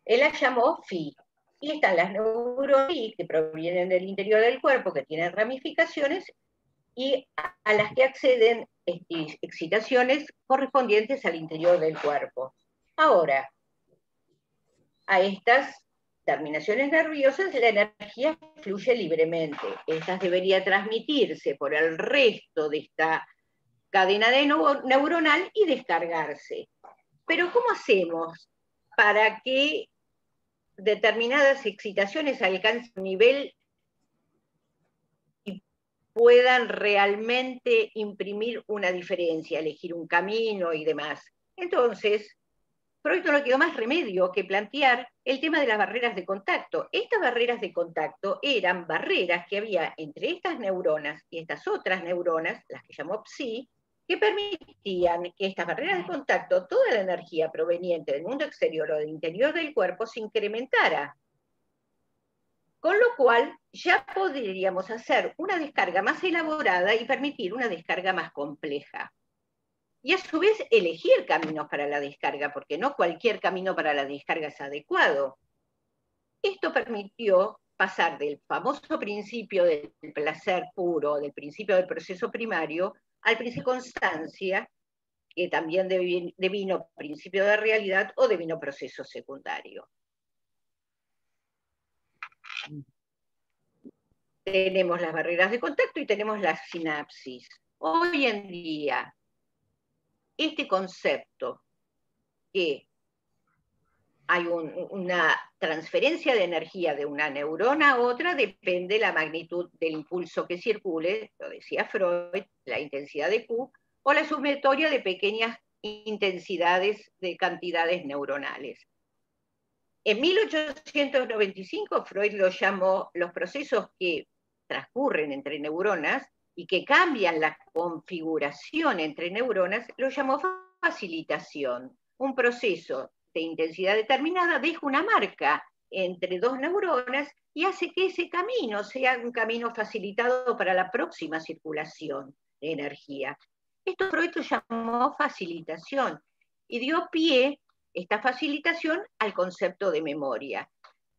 Él las llamó Phi. Y están las neuronas que provienen del interior del cuerpo, que tienen ramificaciones, y a las que acceden excitaciones correspondientes al interior del cuerpo. Ahora, a estas terminaciones nerviosas la energía fluye libremente. Estas debería transmitirse por el resto de esta cadena neuronal y descargarse. Pero ¿cómo hacemos para que determinadas excitaciones alcancen un nivel y puedan realmente imprimir una diferencia, elegir un camino y demás? Entonces, Freud no le quedó más remedio que plantear el tema de las barreras de contacto. Estas barreras de contacto eran barreras que había entre estas neuronas y estas otras neuronas, las que llamó Psi, que permitían que estas barreras de contacto, toda la energía proveniente del mundo exterior o del interior del cuerpo se incrementara. Con lo cual ya podríamos hacer una descarga más elaborada y permitir una descarga más compleja. y a su vez elegir caminos para la descarga, porque no cualquier camino para la descarga es adecuado. Esto permitió pasar del famoso principio del placer puro, del principio del proceso primario, al principio de constancia, que también devino principio de realidad o devino proceso secundario. Tenemos las barreras de contacto y tenemos las sinapsis. Hoy en día, este concepto que hay una transferencia de energía de una neurona a otra, depende de la magnitud del impulso que circule, lo decía Freud, la intensidad de Q, o la sumatoria de pequeñas intensidades de cantidades neuronales. En 1895 Freud lo llamó los procesos que transcurren entre neuronas y que cambian la configuración entre neuronas, lo llamó facilitación. Un proceso de intensidad determinada deja una marca entre dos neuronas y hace que ese camino sea un camino facilitado para la próxima circulación de energía. Esto Freud lo llamó facilitación y dio pie esta facilitación al concepto de memoria.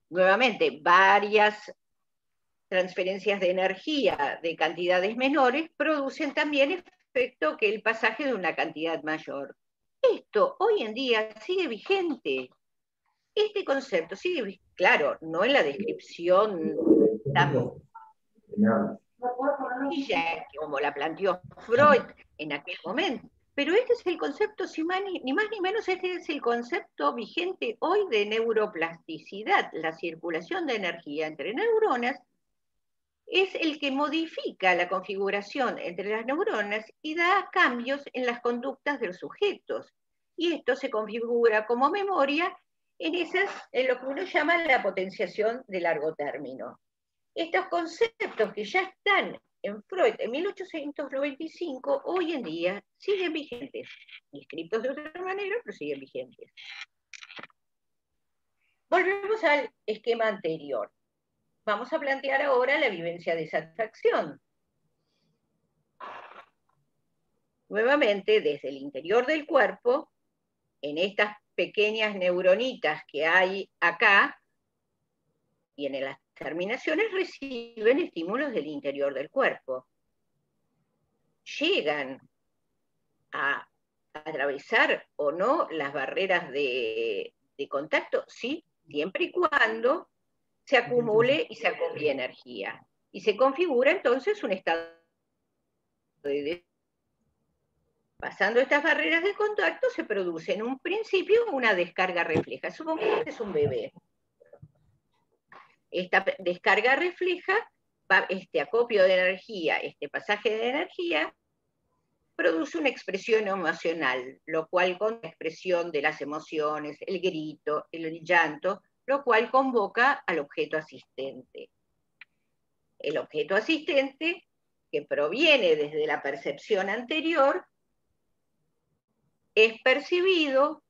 Nuevamente, varias transferencias de energía de cantidades menores producen también efecto que el pasaje de una cantidad mayor. Esto hoy en día sigue vigente. Este concepto sigue, claro, no en la descripción tan sencilla como la planteó Freud en aquel momento, pero este es el concepto, ni más ni menos, este es el concepto vigente hoy de neuroplasticidad. La circulación de energía entre neuronas es el que modifica la configuración entre las neuronas y da cambios en las conductas de los sujetos. Y esto se configura como memoria en lo que uno llama la potenciación de largo término. Estos conceptos que ya están en Freud en 1895, hoy en día siguen vigentes, descritos de otra manera, pero siguen vigentes. Volvemos al esquema anterior. Vamos a plantear ahora la vivencia de satisfacción. Nuevamente, desde el interior del cuerpo, en estas pequeñas neuronitas que hay acá, y en las terminaciones reciben estímulos del interior del cuerpo. Llegan a atravesar o no las barreras de contacto, sí, siempre y cuando se acumule y se acopie energía. Y se configura entonces un estado de... Pasando estas barreras de contacto se produce en un principio una descarga refleja. Supongamos que es un bebé. Esta descarga refleja, este acopio de energía, este pasaje de energía, produce una expresión emocional, lo cual con la expresión de las emociones, el grito, el llanto, lo cual convoca al objeto asistente. El objeto asistente, que proviene desde la percepción anterior, es percibido,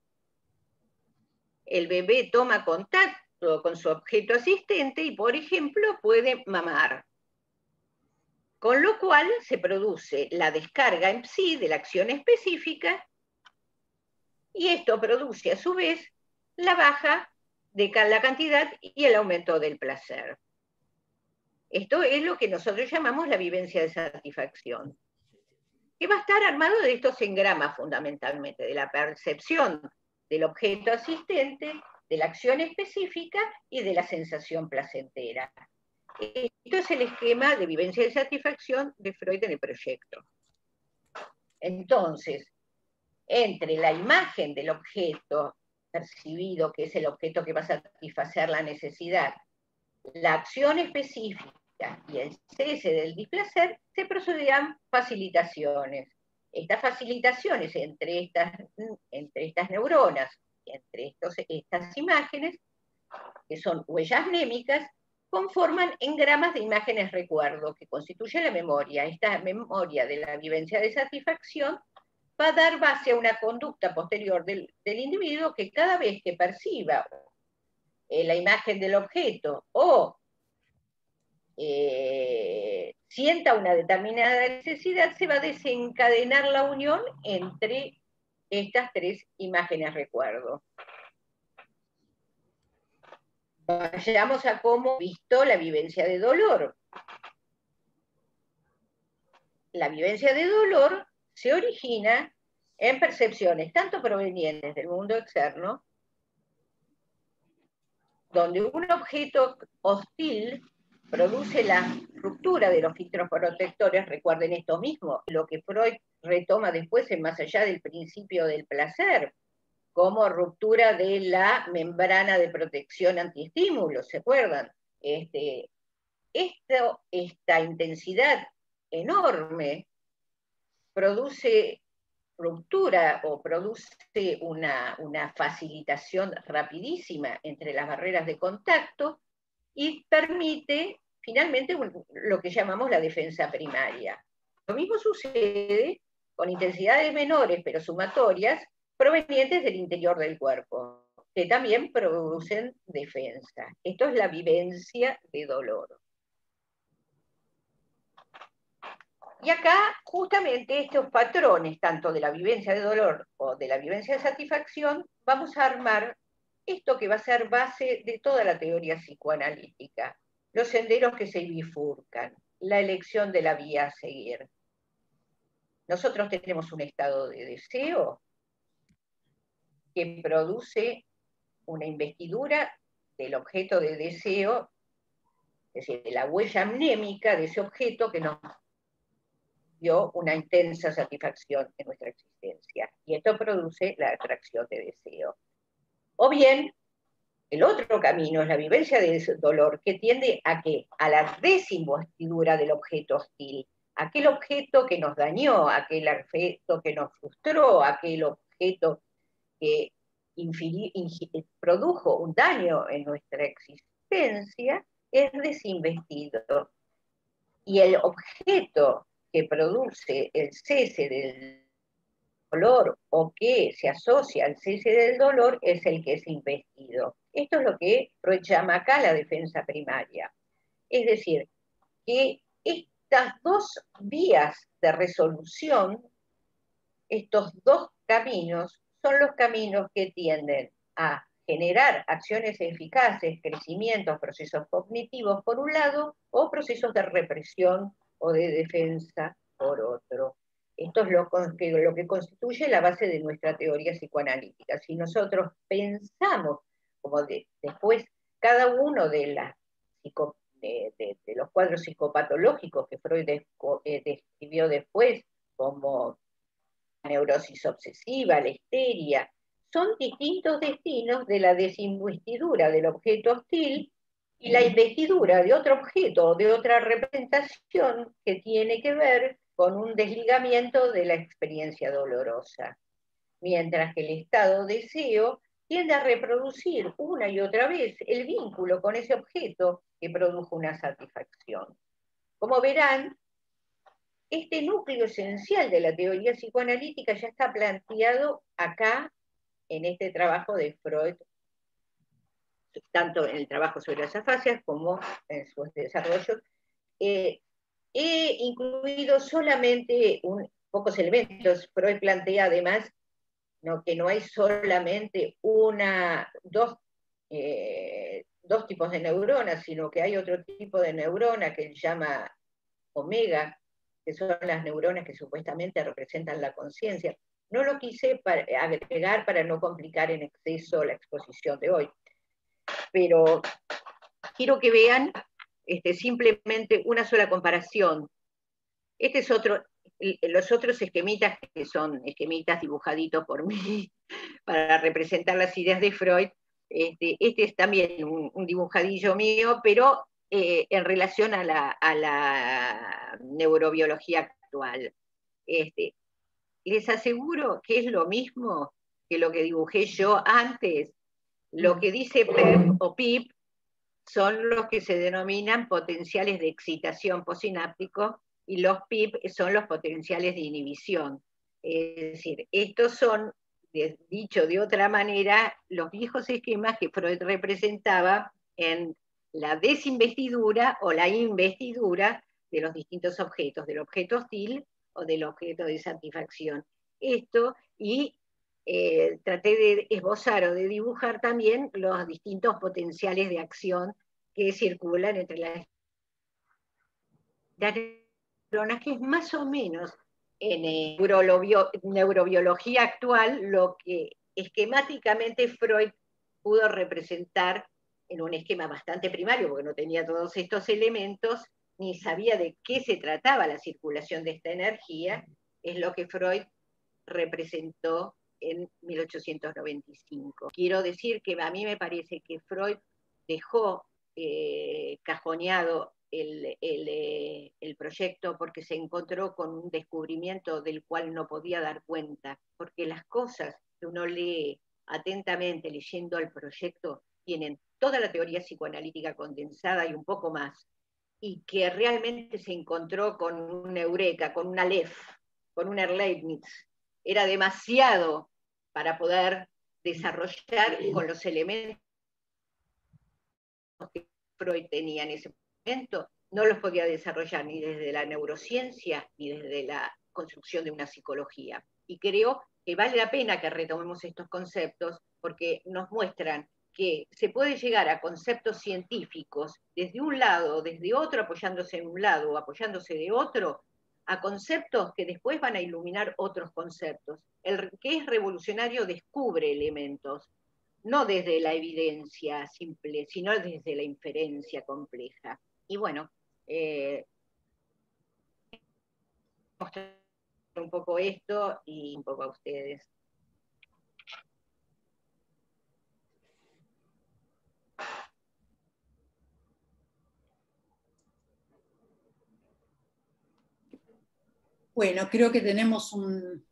el bebé toma contacto con su objeto asistente y, por ejemplo, puede mamar. Con lo cual se produce la descarga en sí de la acción específica y esto produce a su vez la baja de la cantidad y el aumento del placer. Esto es lo que nosotros llamamos la vivencia de satisfacción, que va a estar armado de estos engramas fundamentalmente, de la percepción del objeto asistente, de la acción específica y de la sensación placentera. Esto es el esquema de vivencia de satisfacción de Freud en el proyecto. Entonces, entre la imagen del objeto percibido, que es el objeto que va a satisfacer la necesidad, la acción específica y el cese del displacer, se procederán facilitaciones. Estas facilitaciones entre estas neuronas, entre estas imágenes, que son huellas mnémicas, conforman engramas de imágenes recuerdo, que constituye la memoria. Esta memoria de la vivencia de satisfacción va a dar base a una conducta posterior del individuo que cada vez que perciba la imagen del objeto o sienta una determinada necesidad, se va a desencadenar la unión entre estas tres imágenes recuerdo. Vayamos a cómo visto la vivencia de dolor. La vivencia de dolor se origina en percepciones tanto provenientes del mundo externo, donde un objeto hostil produce la ruptura de los filtros protectores, recuerden esto mismo, lo que Freud retoma después en Más allá del principio del placer, como ruptura de la membrana de protección antiestímulos, ¿se acuerdan? Esta intensidad enorme produce ruptura o produce una facilitación rapidísima entre las barreras de contacto y permite finalmente lo que llamamos la defensa primaria. Lo mismo sucede con intensidades menores pero sumatorias provenientes del interior del cuerpo, que también producen defensa. Esto es la vivencia de dolor. Y acá, justamente, estos patrones, tanto de la vivencia de dolor o de la vivencia de satisfacción, vamos a armar esto que va a ser base de toda la teoría psicoanalítica, los senderos que se bifurcan, la elección de la vía a seguir. Nosotros tenemos un estado de deseo que produce una investidura del objeto de deseo, es decir, de la huella amnémica de ese objeto que nos dio una intensa satisfacción en nuestra existencia. Y esto produce la atracción de deseo. O bien, el otro camino es la vivencia de dolor, que tiende a ¿qué? A la desinvestidura del objeto hostil. Aquel objeto que nos dañó, aquel objeto que nos frustró, aquel objeto que produjo un daño en nuestra existencia, es desinvestido. Y el objeto que produce el cese del dolor o que se asocia al cese del dolor es el que es investido. Esto es lo que Freud llama acá la defensa primaria. Es decir, que estas dos vías de resolución, estos dos caminos, son los caminos que tienden a generar acciones eficaces, crecimientos, procesos cognitivos por un lado, o procesos de represión o de defensa por otro. Esto es lo que constituye la base de nuestra teoría psicoanalítica. Si nosotros pensamos, como después cada uno de los cuadros psicopatológicos que Freud describió después, como la neurosis obsesiva, la histeria, son distintos destinos de la desinvestidura del objeto hostil y la investidura de otro objeto o de otra representación que tiene que ver con un desligamiento de la experiencia dolorosa. Mientras que el estado de deseo tiende a reproducir una y otra vez el vínculo con ese objeto que produjo una satisfacción. Como verán, este núcleo esencial de la teoría psicoanalítica ya está planteado acá en este trabajo de Freud, tanto en el trabajo sobre las afasias como en sus desarrollos. He incluido solamente pocos elementos. Freud plantea además que no hay solamente dos tipos de neuronas, sino que hay otro tipo de neurona que él llama omega, que son las neuronas que supuestamente representan la conciencia. No lo quise agregar para no complicar en exceso la exposición de hoy, pero quiero que vean simplemente una sola comparación. Este es los otros esquemitas, que son esquemitas dibujaditos por mí para representar las ideas de Freud. Este es también un dibujadillo mío, pero en relación a la neurobiología actual. Les aseguro que es lo mismo que lo que dibujé yo antes. Lo que dice PEP o PIP son los que se denominan potenciales de excitación postsináptico y los PIP son los potenciales de inhibición. Es decir, estos son, dicho de otra manera, los viejos esquemas que Freud representaba en la desinvestidura o la investidura de los distintos objetos, del objeto hostil o del objeto de satisfacción. Esto, y traté de esbozar o de dibujar también los distintos potenciales de acción que circulan entre las neuronas, que es más o menos en neurobiología actual lo que esquemáticamente Freud pudo representar en un esquema bastante primario, porque no tenía todos estos elementos, ni sabía de qué se trataba la circulación de esta energía, es lo que Freud representó en 1895. Quiero decir que a mí me parece que Freud dejó cajoneado el proyecto porque se encontró con un descubrimiento del cual no podía dar cuenta, porque las cosas que uno lee atentamente leyendo el proyecto tienen toda la teoría psicoanalítica condensada y un poco más, y que realmente se encontró con un eureka, con un Aleph, con un Leibniz. Era demasiado para poder desarrollar con los elementos que Freud tenía en ese momento, no los podía desarrollar ni desde la neurociencia ni desde la construcción de una psicología. Y creo que vale la pena que retomemos estos conceptos porque nos muestran que se puede llegar a conceptos científicos desde un lado, desde otro, apoyándose en un lado o apoyándose de otro, a conceptos que después van a iluminar otros conceptos. El que es revolucionario descubre elementos, no desde la evidencia simple, sino desde la inferencia compleja. Y bueno, mostrar un poco esto y un poco a ustedes. Bueno, creo que tenemos un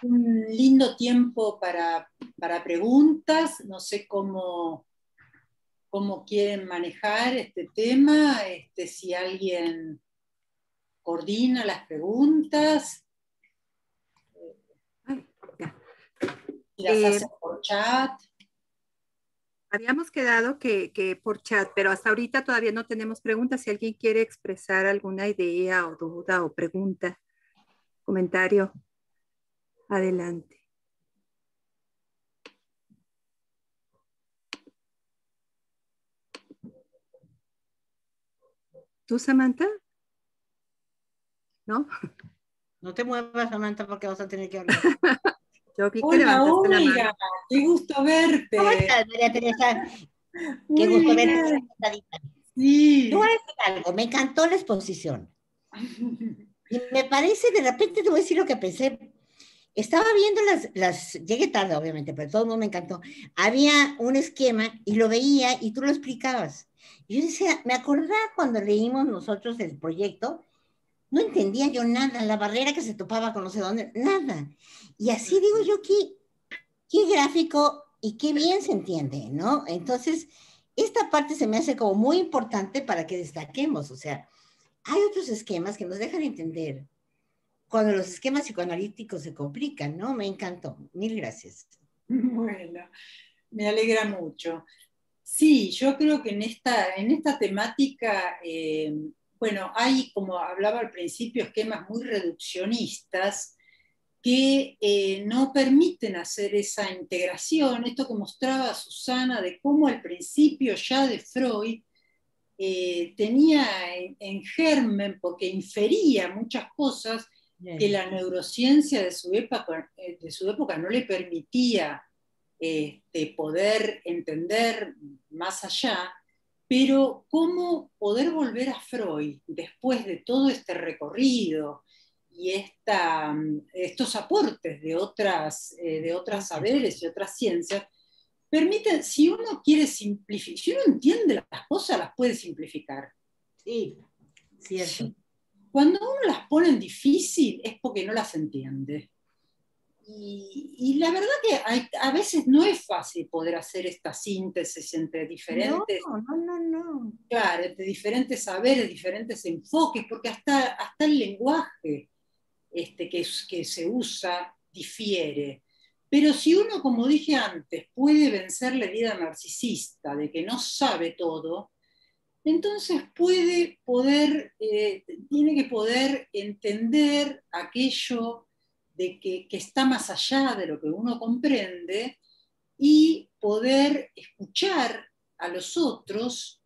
lindo tiempo para preguntas. No sé cómo quieren manejar este tema, si alguien coordina las preguntas, si las hace por chat. Habíamos quedado que por chat, pero hasta ahorita todavía no tenemos preguntas. Si alguien quiere expresar alguna idea o duda o pregunta, comentario, adelante. ¿Tú, Samantha? ¿No? No te muevas, Samantha, porque vas a tener que hablar. Yo vi que Hola, levantaste la Olga, mano. qué gusto verte. ¿Cómo estás, María Teresa? Muy Qué gusto bien. verte. Sí. Yo voy a decir algo, me encantó la exposición. Y me parece, de repente te voy a decir lo que pensé. Estaba viendo llegué tarde obviamente, pero todo el mundo me encantó. Había un esquema y lo veía y tú lo explicabas. Y yo decía, me acordaba cuando leímos nosotros el proyecto, no entendía yo nada, la barrera que se topaba con no sé dónde, nada. Y así digo yo, qué gráfico y qué bien se entiende, ¿no? Entonces, esta parte se me hace como muy importante para que destaquemos, o sea, hay otros esquemas que nos dejan entender cuando los esquemas psicoanalíticos se complican, ¿no? Me encantó. Mil gracias. Bueno, me alegra mucho. Sí, yo creo que en esta temática, bueno, hay, como hablaba al principio, esquemas muy reduccionistas que no permiten hacer esa integración, esto que mostraba Susana, de cómo al principio ya de Freud tenía en germen, porque infería muchas cosas que la neurociencia de su época no le permitía poder entender más allá, pero cómo poder volver a Freud después de todo este recorrido y estos aportes de otras saberes y otras ciencias, permiten, si uno quiere simplificar, si uno entiende las cosas, las puede simplificar. Sí, cierto. Sí. Cuando uno las pone en difícil es porque no las entiende. Y la verdad que a veces no es fácil poder hacer esta síntesis entre diferentes, No. claro, entre diferentes saberes, diferentes enfoques, porque hasta el lenguaje que se usa difiere. Pero si uno, como dije antes, puede vencer la herida narcisista de que no sabe todo, entonces tiene que poder entender aquello de que está más allá de lo que uno comprende y poder escuchar a los otros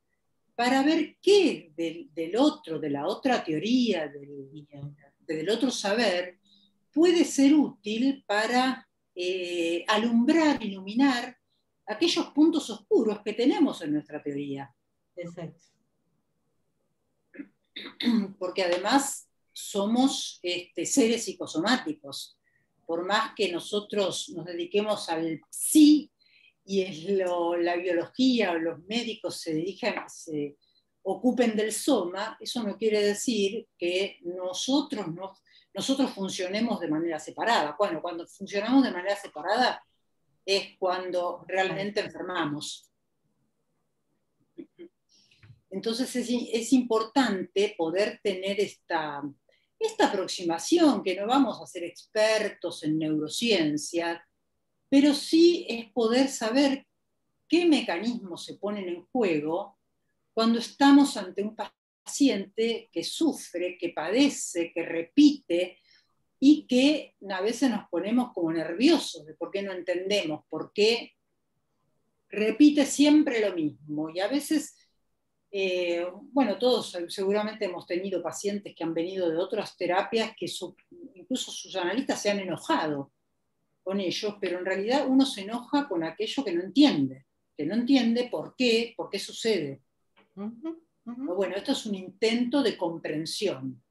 para ver qué del otro, de la otra teoría, del otro saber, puede ser útil para alumbrar, iluminar aquellos puntos oscuros que tenemos en nuestra teoría. Exacto. Porque además somos seres psicosomáticos. Por más que nosotros nos dediquemos al psi y la biología o los médicos se ocupen del soma, eso no quiere decir que nosotros funcionemos de manera separada. Bueno, cuando funcionamos de manera separada es cuando realmente enfermamos. Entonces es importante poder tener esta aproximación, que no vamos a ser expertos en neurociencia, pero sí es poder saber qué mecanismos se ponen en juego cuando estamos ante un paciente que sufre, que padece, que repite, y que a veces nos ponemos como nerviosos de por qué no entendemos, por qué repite siempre lo mismo. Y a veces, bueno, todos seguramente hemos tenido pacientes que han venido de otras terapias que incluso sus analistas se han enojado con ellos, pero en realidad uno se enoja con aquello que no entiende por qué sucede. Pero bueno, esto es un intento de comprensión.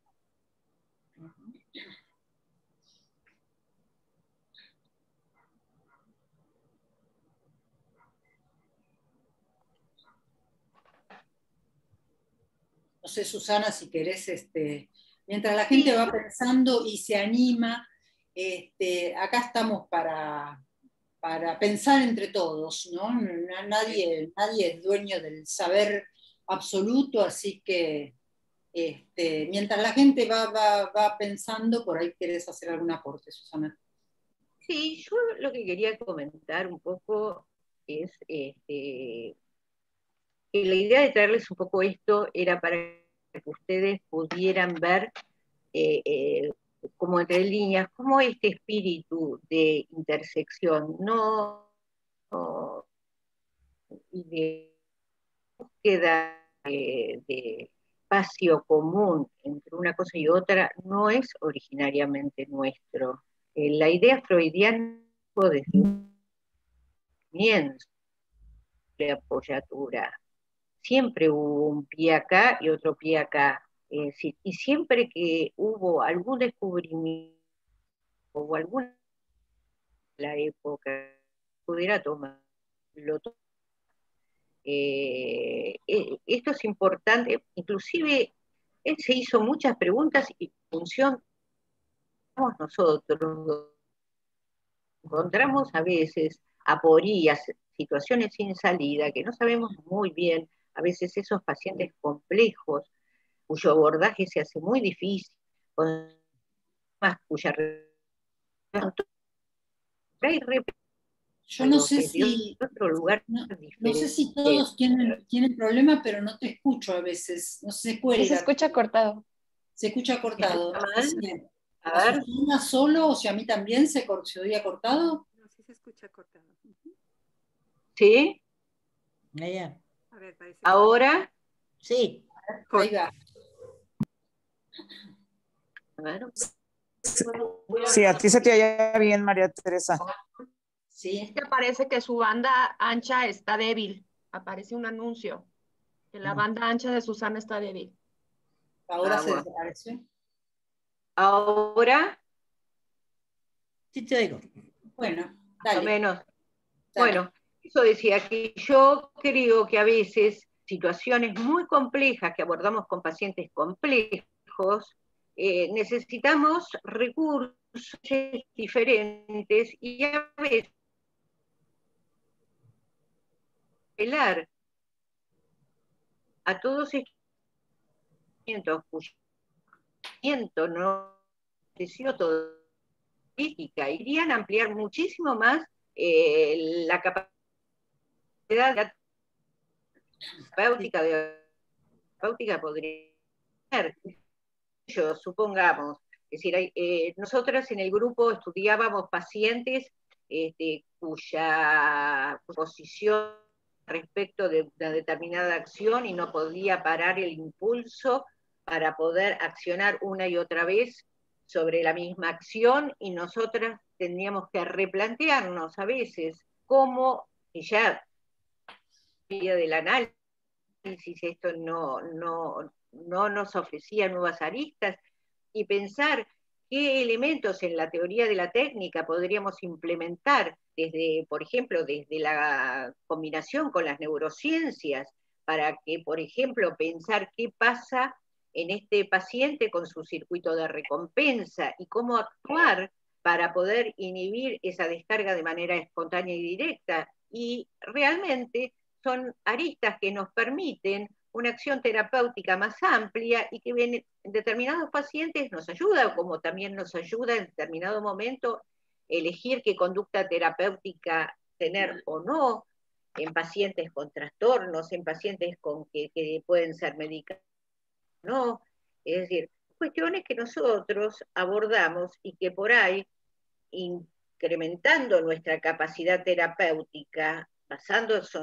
No sé, Susana, si querés, mientras la gente va pensando y se anima, acá estamos para pensar entre todos, ¿no? Nadie es dueño del saber absoluto, así que mientras la gente va pensando, por ahí querés hacer algún aporte, Susana. Sí, yo lo que quería comentar un poco es que la idea de traerles un poco esto era para que ustedes pudieran ver como entre líneas, cómo este espíritu de intersección y de búsqueda de espacio común entre una cosa y otra no es originariamente nuestro. La idea freudiana desde un comienzo de apoyatura. Siempre hubo un pie acá y otro pie acá. Y siempre que hubo algún descubrimiento o alguna la época pudiera tomar, esto es importante, inclusive él se hizo muchas preguntas y en función nosotros encontramos a veces aporías, situaciones sin salida, que no sabemos muy bien, a veces esos pacientes complejos, cuyo abordaje se hace muy difícil, con más cuya yo no sé si otro lugar no sé si todos tienen problema, pero no te escucho a veces, no se cuelga. Se escucha cortado. Se escucha cortado. A ver. ¿Susana solo? O sea, a mí también se oía cortado. No, sí se escucha cortado. ¿Sí? Allá. A ver, parece. ¿Ahora? Sí. Ahí va. A ver. Sí, a ti se te oye bien, María Teresa. Sí. Es que parece que su banda ancha está débil. Aparece un anuncio que la banda ancha de Susana está débil. Ahora se desapareció. ¿Ahora? Sí te oigo. Bueno, Más o menos. Dale. Bueno, eso decía que yo creo que a veces situaciones muy complejas que abordamos con pacientes complejos, necesitamos recursos diferentes y a veces apelar a todos estos cuyo no creció todo política, irían a ampliar muchísimo más la capacidad terapéutica de terapéutica podría ser. Yo, supongamos, es decir, nosotras en el grupo estudiábamos pacientes cuya posición respecto de una determinada acción y no podía parar el impulso para poder accionar una y otra vez sobre la misma acción, y nosotras tendríamos que replantearnos a veces cómo, y ya del análisis, esto no nos ofrecía nuevas aristas, y pensar qué elementos en la teoría de la técnica podríamos implementar desde, por ejemplo, desde la combinación con las neurociencias, para que, por ejemplo, pensar qué pasa en este paciente con su circuito de recompensa y cómo actuar para poder inhibir esa descarga de manera espontánea y directa. Y realmente son aristas que nos permiten una acción terapéutica más amplia y que en determinados pacientes nos ayuda, como también nos ayuda en determinado momento elegir qué conducta terapéutica tener o no, en pacientes con trastornos, en pacientes con que pueden ser medicados o no. Es decir, cuestiones que nosotros abordamos y que por ahí, incrementando nuestra capacidad terapéutica, basándonos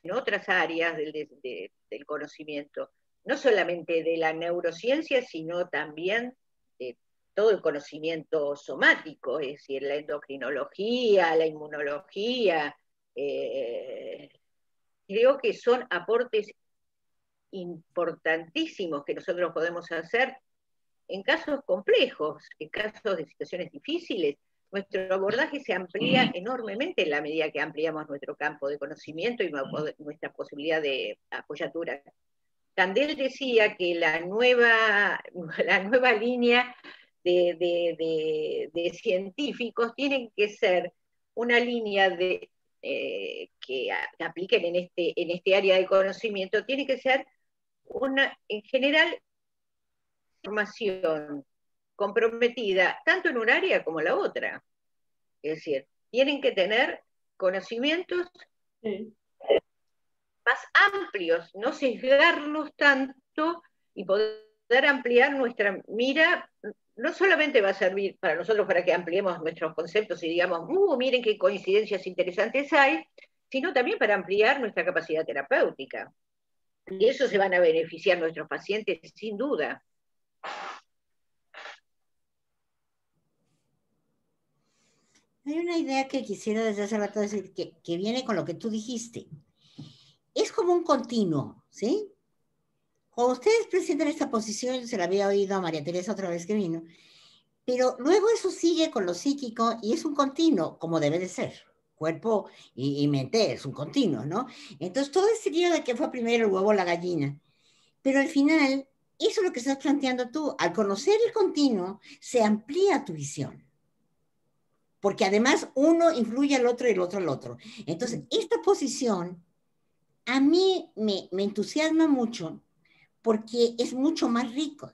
en otras áreas del conocimiento, no solamente de la neurociencia, sino también de todo el conocimiento somático, es decir, la endocrinología, la inmunología. Creo que son aportes importantísimos que nosotros podemos hacer en casos complejos, en casos de situaciones difíciles. Nuestro abordaje se amplía enormemente en la medida que ampliamos nuestro campo de conocimiento y nuestra posibilidad de apoyatura. Candel decía que la nueva línea de científicos tienen que ser una línea que apliquen en este área de conocimiento, tiene que ser en general, formación comprometida tanto en un área como en la otra. Es decir, tienen que tener conocimientos más amplios, no sesgarnos tanto y poder ampliar nuestra mira. No solamente va a servir para nosotros para que ampliemos nuestros conceptos y digamos, miren qué coincidencias interesantes hay, sino también para ampliar nuestra capacidad terapéutica. Y eso se van a beneficiar nuestros pacientes, sin duda. Hay una idea que quisiera desde hace rato decir, que viene con lo que tú dijiste. Es como un continuo, ¿sí? Cuando ustedes presentan esta posición, se la había oído a María Teresa otra vez que vino, pero luego eso sigue con lo psíquico y es un continuo, como debe de ser. Cuerpo y mente es un continuo, ¿no? Entonces, todo ese lío de que fue primero el huevo o la gallina. Pero al final, eso es lo que estás planteando tú. Al conocer el continuo, se amplía tu visión. Porque además uno influye al otro y el otro al otro. Entonces, esta posición a mí me entusiasma mucho porque es mucho más rico.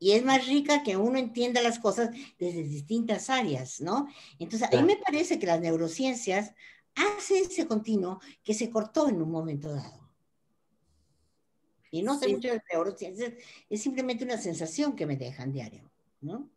Y es más rica que uno entienda las cosas desde distintas áreas, ¿no? Entonces, a mí me parece que las neurociencias hacen ese continuo que se cortó en un momento dado. Y no sé mucho de neurociencias, es simplemente una sensación que me dejan diario, ¿no?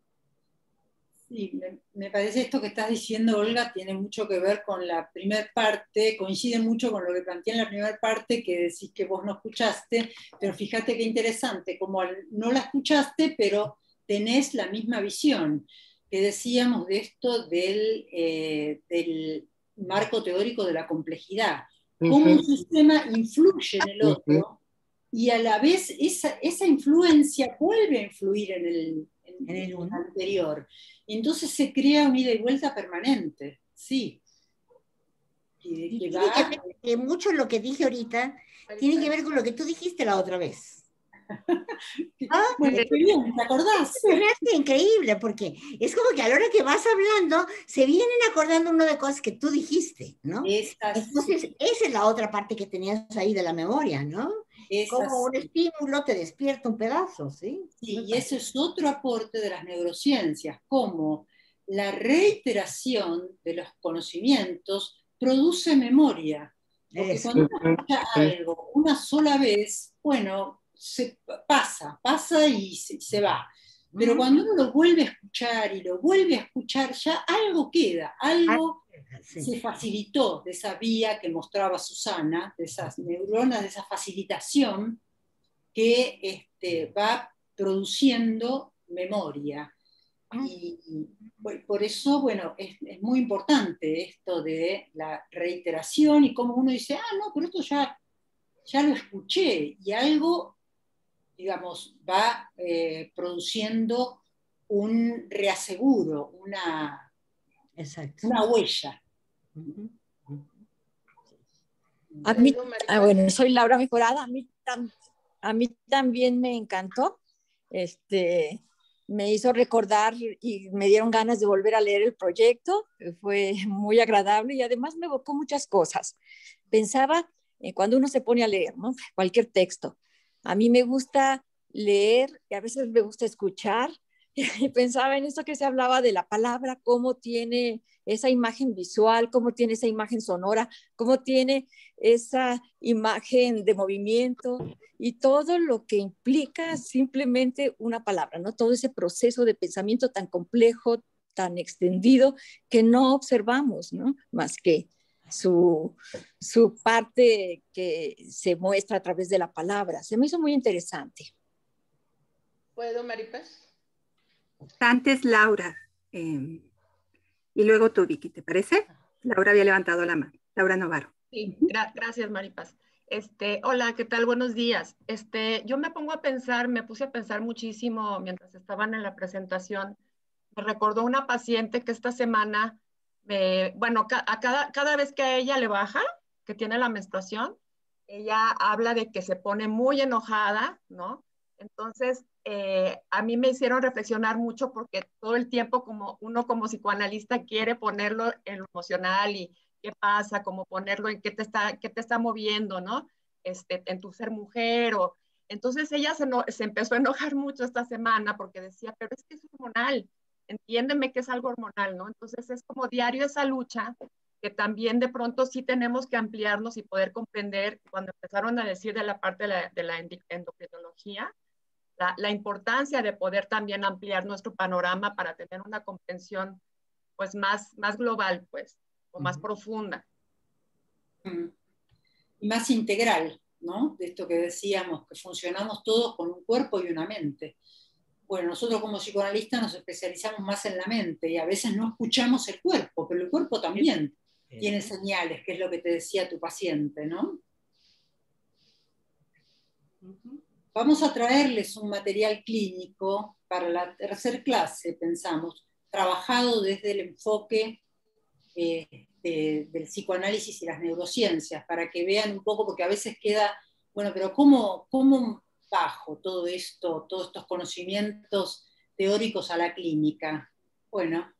Sí, me parece esto que estás diciendo, Olga, tiene mucho que ver con la primera parte, coincide mucho con lo que planteé en la primera parte, que decís que vos no escuchaste, pero fíjate qué interesante, como no la escuchaste, pero tenés la misma visión, que decíamos de esto del marco teórico de la complejidad, cómo un sistema influye en el otro, y a la vez esa influencia vuelve a influir en el anterior. Entonces se crea una ida y vuelta permanente, sí. Y tiene que ver que mucho lo que dije ahorita tiene que ver con lo que tú dijiste la otra vez. Bueno, qué bien, ¿te acordás? Me hace increíble, porque es como que a la hora que vas hablando, se vienen acordando uno de cosas que tú dijiste, ¿no? Entonces, esa es la otra parte que tenías ahí de la memoria, ¿no? Como un estímulo te despierta un pedazo, ¿sí? Sí, y ese es otro aporte de las neurociencias, como la reiteración de los conocimientos produce memoria. Porque cuando uno escucha algo una sola vez, bueno, pasa y se va. Pero cuando uno lo vuelve a escuchar y lo vuelve a escuchar, ya algo queda, algo se facilitó de esa vía que mostraba Susana, de esas neuronas, de esa facilitación que va produciendo memoria. Y por eso, bueno, es muy importante esto de la reiteración y cómo uno dice, no, pero esto ya lo escuché, y algo, digamos, va produciendo un reaseguro, una huella. A mí, bueno, soy Laura Mejorada, a mí también me encantó, me hizo recordar y me dieron ganas de volver a leer el proyecto, fue muy agradable y además me evocó muchas cosas. Pensaba, cuando uno se pone a leer, ¿no? Cualquier texto, a mí me gusta leer y a veces me gusta escuchar, y pensaba en esto que se hablaba de la palabra, cómo tiene esa imagen visual, cómo tiene esa imagen sonora, cómo tiene esa imagen de movimiento y todo lo que implica simplemente una palabra, ¿no? Todo ese proceso de pensamiento tan complejo, tan extendido, que no observamos, ¿no? Más que su parte que se muestra a través de la palabra. Se me hizo muy interesante. ¿Puedo, Maripaz? Antes Laura, y luego tú, Vicky, ¿te parece? Laura había levantado la mano. Laura Novaro. Sí, gracias, Maripaz. Hola, ¿qué tal? Buenos días. Yo me puse a pensar muchísimo mientras estaban en la presentación. Me recordó una paciente que esta semana, cada vez que a ella le baja, que tiene la menstruación, ella habla de que se pone muy enojada, ¿no? Entonces, a mí me hicieron reflexionar mucho porque todo el tiempo uno como psicoanalista quiere ponerlo en lo emocional y qué pasa, como ponerlo en qué te está moviendo, ¿no? En tu ser mujer Entonces ella se empezó a enojar mucho esta semana porque decía, pero es que es hormonal, entiéndeme que es algo hormonal, ¿no? Entonces es como diario esa lucha que también de pronto sí tenemos que ampliarnos y poder comprender, cuando empezaron a decir de la parte de la endocrinología, la importancia de poder también ampliar nuestro panorama para tener una comprensión pues más global, pues, o más profunda. Y más integral, ¿no? De esto que decíamos, que funcionamos todos con un cuerpo y una mente. Bueno, nosotros como psicoanalistas nos especializamos más en la mente y a veces no escuchamos el cuerpo, pero el cuerpo también tiene señales, que es lo que te decía tu paciente, ¿no? Vamos a traerles un material clínico para la tercera clase, pensamos, trabajado desde el enfoque del psicoanálisis y las neurociencias, para que vean un poco, porque a veces queda, bueno, pero ¿cómo bajo todo esto, todos estos conocimientos teóricos a la clínica? Bueno,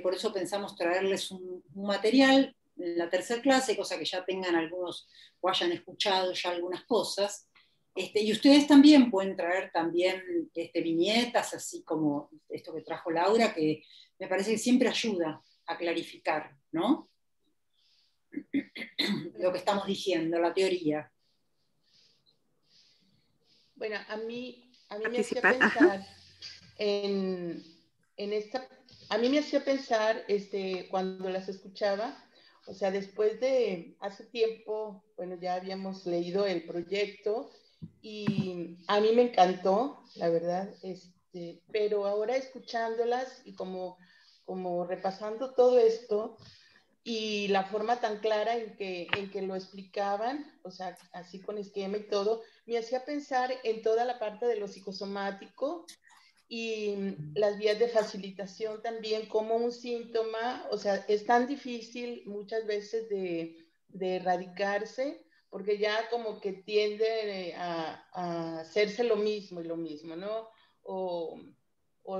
por eso pensamos traerles un material en la tercera clase, cosa que ya tengan algunos o hayan escuchado ya algunas cosas. Y ustedes también pueden traer también viñetas, así como esto que trajo Laura, que me parece que siempre ayuda a clarificar, ¿no? Lo que estamos diciendo, la teoría. Bueno, a mí me hacía pensar a mí me hacía pensar cuando las escuchaba, o sea, después de hace tiempo, bueno, ya habíamos leído el proyecto y a mí me encantó, la verdad, pero ahora escuchándolas y como repasando todo esto y la forma tan clara en que lo explicaban, o sea, así con esquema y todo, me hacía pensar en toda la parte de lo psicosomático y las vías de facilitación también como un síntoma, o sea, es tan difícil muchas veces de erradicarse, porque ya como que tiende a hacerse lo mismo y lo mismo, ¿no? O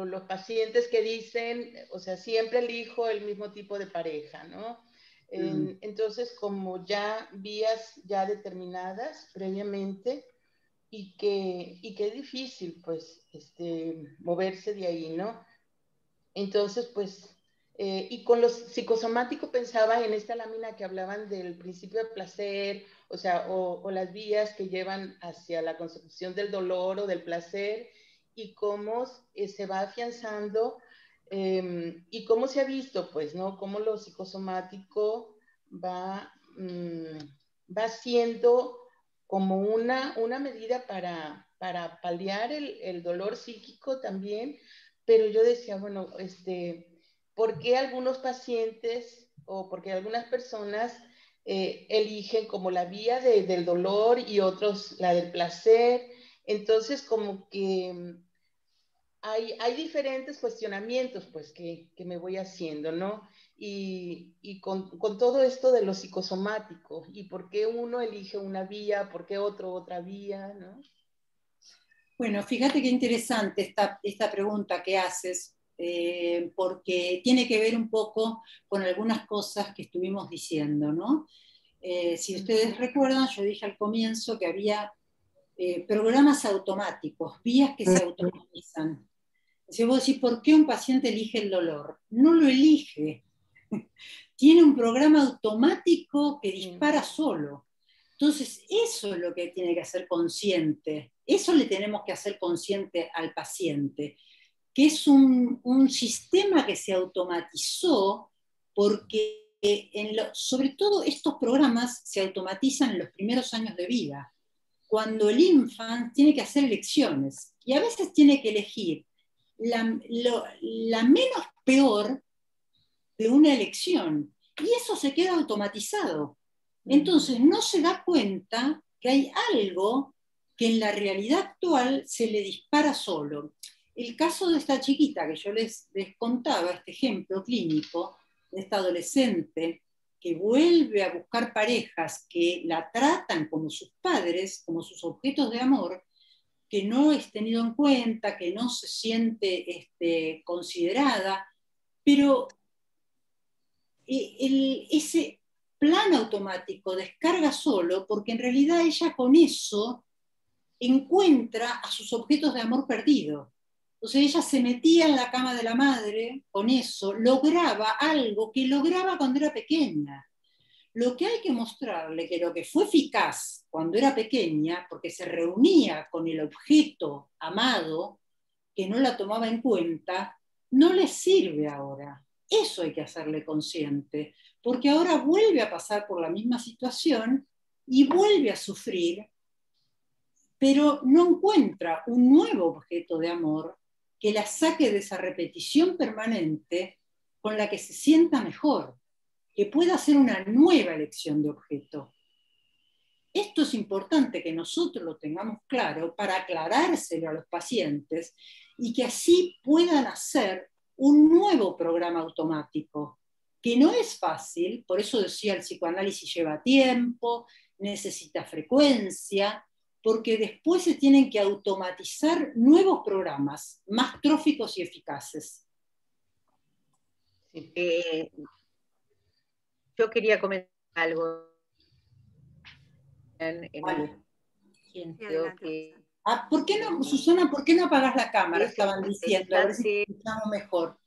los pacientes que dicen, o sea, siempre elijo el mismo tipo de pareja, ¿no? Entonces, como ya vías ya determinadas previamente, y que es difícil, pues, moverse de ahí, ¿no? Entonces, pues, Y con lo psicosomático pensaba en esta lámina que hablaban del principio de placer, o sea, o las vías que llevan hacia la consecución del dolor o del placer, y cómo se va afianzando, y cómo se ha visto, pues, ¿no? Cómo lo psicosomático va siendo como una medida para paliar el dolor psíquico también, pero yo decía, bueno, ¿por qué algunos pacientes o por qué algunas personas eligen como la vía del dolor y otros la del placer? Entonces, como que hay diferentes cuestionamientos, pues, que me voy haciendo, ¿no? Y con todo esto de lo psicosomático, y por qué uno elige una vía, por qué otro otra vía, ¿no? Bueno, fíjate qué interesante esta pregunta que haces, porque tiene que ver un poco con algunas cosas que estuvimos diciendo, ¿no? Si ustedes recuerdan, yo dije al comienzo que había programas automáticos, vías que se automatizan. Si vos decís, ¿por qué un paciente elige el dolor? No lo elige. Tiene un programa automático que dispara solo. Entonces, eso es lo que tiene que hacer consciente. Eso le tenemos que hacer consciente al paciente, que es un sistema que se automatizó porque sobre todo estos programas se automatizan en los primeros años de vida, cuando el infant tiene que hacer elecciones y a veces tiene que elegir la menos peor de una elección, y eso se queda automatizado. Entonces no se da cuenta que hay algo que en la realidad actual se le dispara solo. El caso de esta chiquita que yo les contaba, este ejemplo clínico de esta adolescente que vuelve a buscar parejas que la tratan como sus padres, como sus objetos de amor, que no es tenido en cuenta, que no se siente considerada, pero ese plan automático descarga solo porque en realidad ella con eso encuentra a sus objetos de amor perdido. Entonces ella se metía en la cama de la madre, con eso lograba algo que lograba cuando era pequeña. Lo que hay que mostrarle que lo que fue eficaz cuando era pequeña, porque se reunía con el objeto amado, que no la tomaba en cuenta, no le sirve ahora. Eso hay que hacerle consciente, porque ahora vuelve a pasar por la misma situación y vuelve a sufrir, pero no encuentra un nuevo objeto de amor que la saque de esa repetición permanente con la que se sienta mejor, que pueda hacer una nueva elección de objeto. Esto es importante que nosotros lo tengamos claro para aclarárselo a los pacientes y que así puedan hacer un nuevo programa automático, que no es fácil, por eso decía el psicoanálisis lleva tiempo, necesita frecuencia, porque después se tienen que automatizar nuevos programas más tróficos y eficaces. Yo quería comentar algo. ¿Por qué no, Susana, por qué no apagas la cámara? Estaban diciendo, a ver si te escuchamos mejor.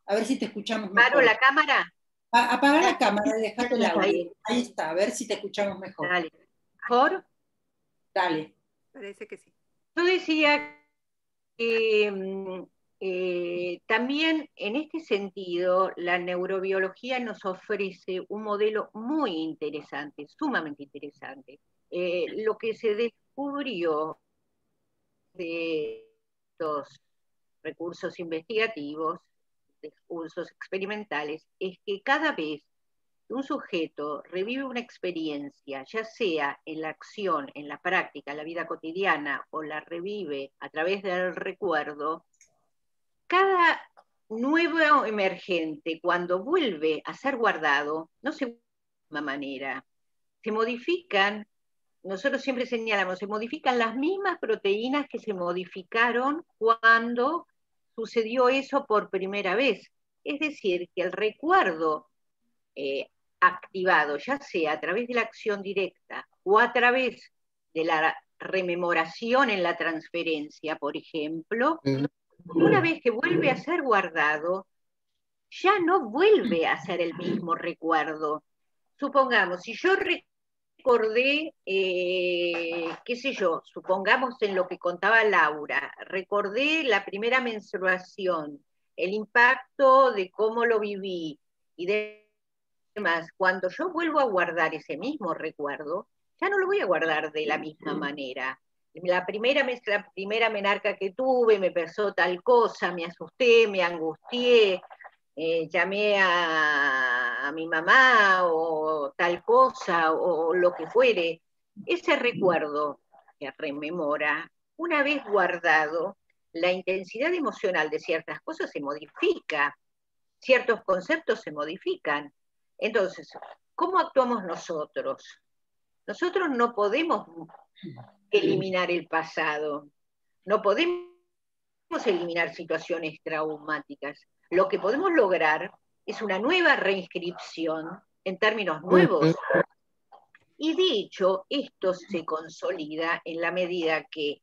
A ver si te escuchamos mejor. ¿Paro la cámara? Apaga la cámara y dejate el audio. Ahí está, a ver si te escuchamos mejor. Dale. ¿Mejor? Dale. Parece que sí. Yo decía que también en este sentido la neurobiología nos ofrece un modelo muy interesante, sumamente interesante. Lo que se descubrió de estos recursos investigativos, de cursos experimentales, es que cada vez que un sujeto revive una experiencia, ya sea en la acción, en la práctica, en la vida cotidiana, o la revive a través del recuerdo, cada nuevo emergente, cuando vuelve a ser guardado, no se vuelve de la misma manera. Se modifican, nosotros siempre señalamos, se modifican las mismas proteínas que se modificaron cuando sucedió eso por primera vez. Es decir, que el recuerdo activado, ya sea a través de la acción directa o a través de la rememoración en la transferencia, por ejemplo, una vez que vuelve a ser guardado, ya no vuelve a ser el mismo recuerdo. Supongamos, si yo recordé, qué sé yo, supongamos en lo que contaba Laura, recordé la primera menstruación, el impacto de cómo lo viví y demás, cuando yo vuelvo a guardar ese mismo recuerdo, ya no lo voy a guardar de la misma manera. La primera menarca que tuve me pasó tal cosa, me asusté, me angustié, llamé a mi mamá o tal cosa o lo que fuere. Ese recuerdo que rememora, una vez guardado, la intensidad emocional de ciertas cosas se modifica, ciertos conceptos se modifican. Entonces, ¿cómo actuamos nosotros? Nosotros no podemos eliminar el pasado, no podemos eliminar situaciones traumáticas. Lo que podemos lograr es una nueva reinscripción en términos nuevos. Y dicho, esto se consolida en la medida que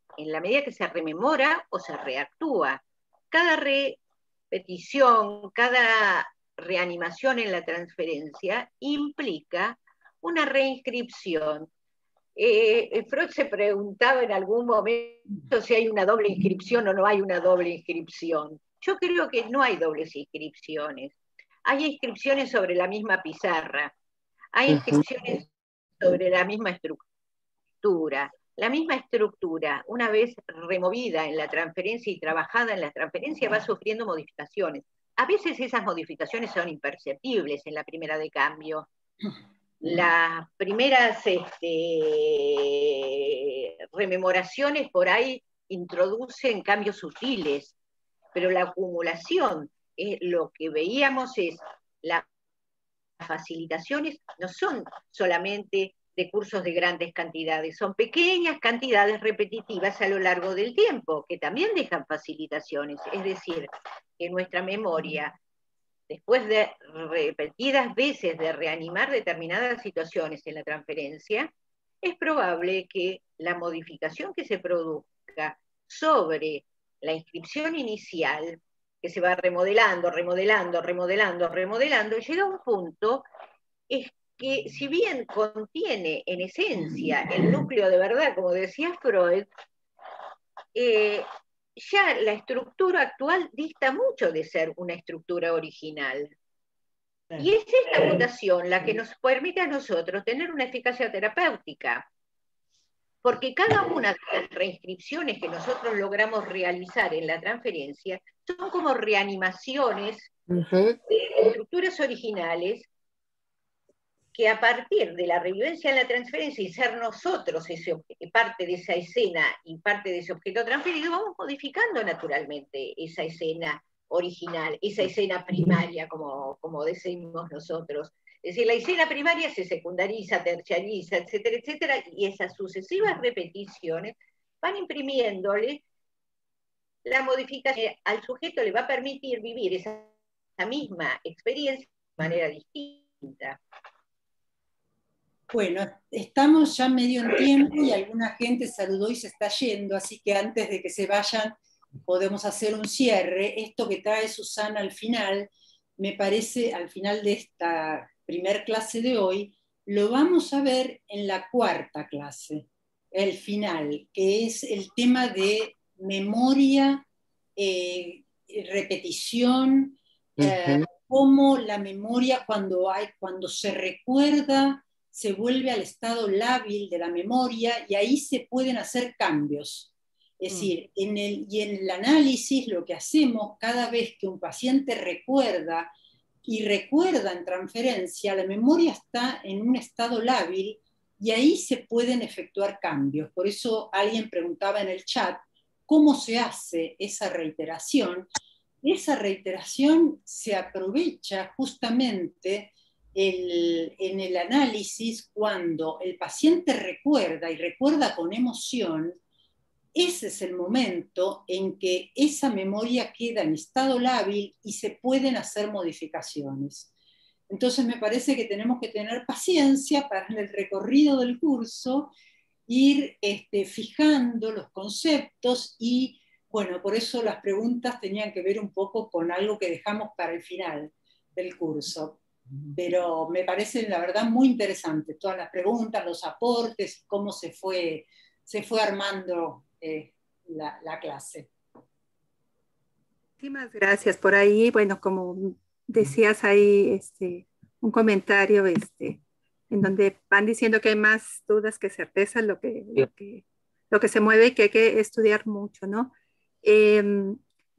se rememora o se reactúa. Cada repetición, cada reanimación en la transferencia implica una reinscripción. Freud se preguntaba en algún momento si hay una doble inscripción o no hay una doble inscripción. Yo creo que no hay dobles inscripciones. Hay inscripciones sobre la misma pizarra, hay inscripciones sobre la misma estructura. La misma estructura, una vez removida en la transferencia y trabajada en la transferencia, va sufriendo modificaciones. A veces esas modificaciones son imperceptibles en la primera de cambio. Las primeras rememoraciones por ahí introducen cambios sutiles, pero la acumulación, lo que veíamos es las facilitaciones no son solamente de cursos de grandes cantidades, son pequeñas cantidades repetitivas a lo largo del tiempo, que también dejan facilitaciones, es decir, que nuestra memoria, después de repetidas veces de reanimar determinadas situaciones en la transferencia, es probable que la modificación que se produzca sobre la inscripción inicial, que se va remodelando, llega a un punto es que si bien contiene en esencia el núcleo de verdad, como decía Freud, ya la estructura actual dista mucho de ser una estructura original. Y es esta mutación la que nos permite a nosotros tener una eficacia terapéutica. Porque cada una de las reinscripciones que nosotros logramos realizar en la transferencia son como reanimaciones de estructuras originales que a partir de la revivencia en la transferencia y ser nosotros parte de esa escena y parte de ese objeto transferido, vamos modificando naturalmente esa escena original, esa escena primaria, como decimos nosotros. Es decir, la escena primaria se secundariza, terciariza, etcétera, etcétera, y esas sucesivas repeticiones van imprimiéndole la modificación. Al sujeto le va a permitir vivir esa misma experiencia de manera distinta. Bueno, estamos ya medio en tiempo y alguna gente saludó y se está yendo, así que antes de que se vayan podemos hacer un cierre. Esto que trae Susana al final, me parece, al final de esta primer clase de hoy, lo vamos a ver en la cuarta clase, el final, que es el tema de memoria, repetición, cómo la memoria cuando se recuerda se vuelve al estado lábil de la memoria y ahí se pueden hacer cambios. Es decir, en el análisis lo que hacemos cada vez que un paciente recuerda y recuerda en transferencia, la memoria está en un estado lábil y ahí se pueden efectuar cambios. Por eso alguien preguntaba en el chat, ¿cómo se hace esa reiteración? Esa reiteración se aprovecha justamente en el análisis cuando el paciente recuerda y recuerda con emoción. Ese es el momento en que esa memoria queda en estado lábil y se pueden hacer modificaciones. Entonces me parece que tenemos que tener paciencia para en el recorrido del curso ir fijando los conceptos y, bueno, por eso las preguntas tenían que ver un poco con algo que dejamos para el final. del curso. Pero me parecen, la verdad, muy interesantes todas las preguntas, los aportes, cómo se fue armando la clase. Muchísimas gracias. Por ahí, bueno, como decías ahí, un comentario, en donde van diciendo que hay más dudas que certezas, lo que se mueve y que hay que estudiar mucho, ¿no?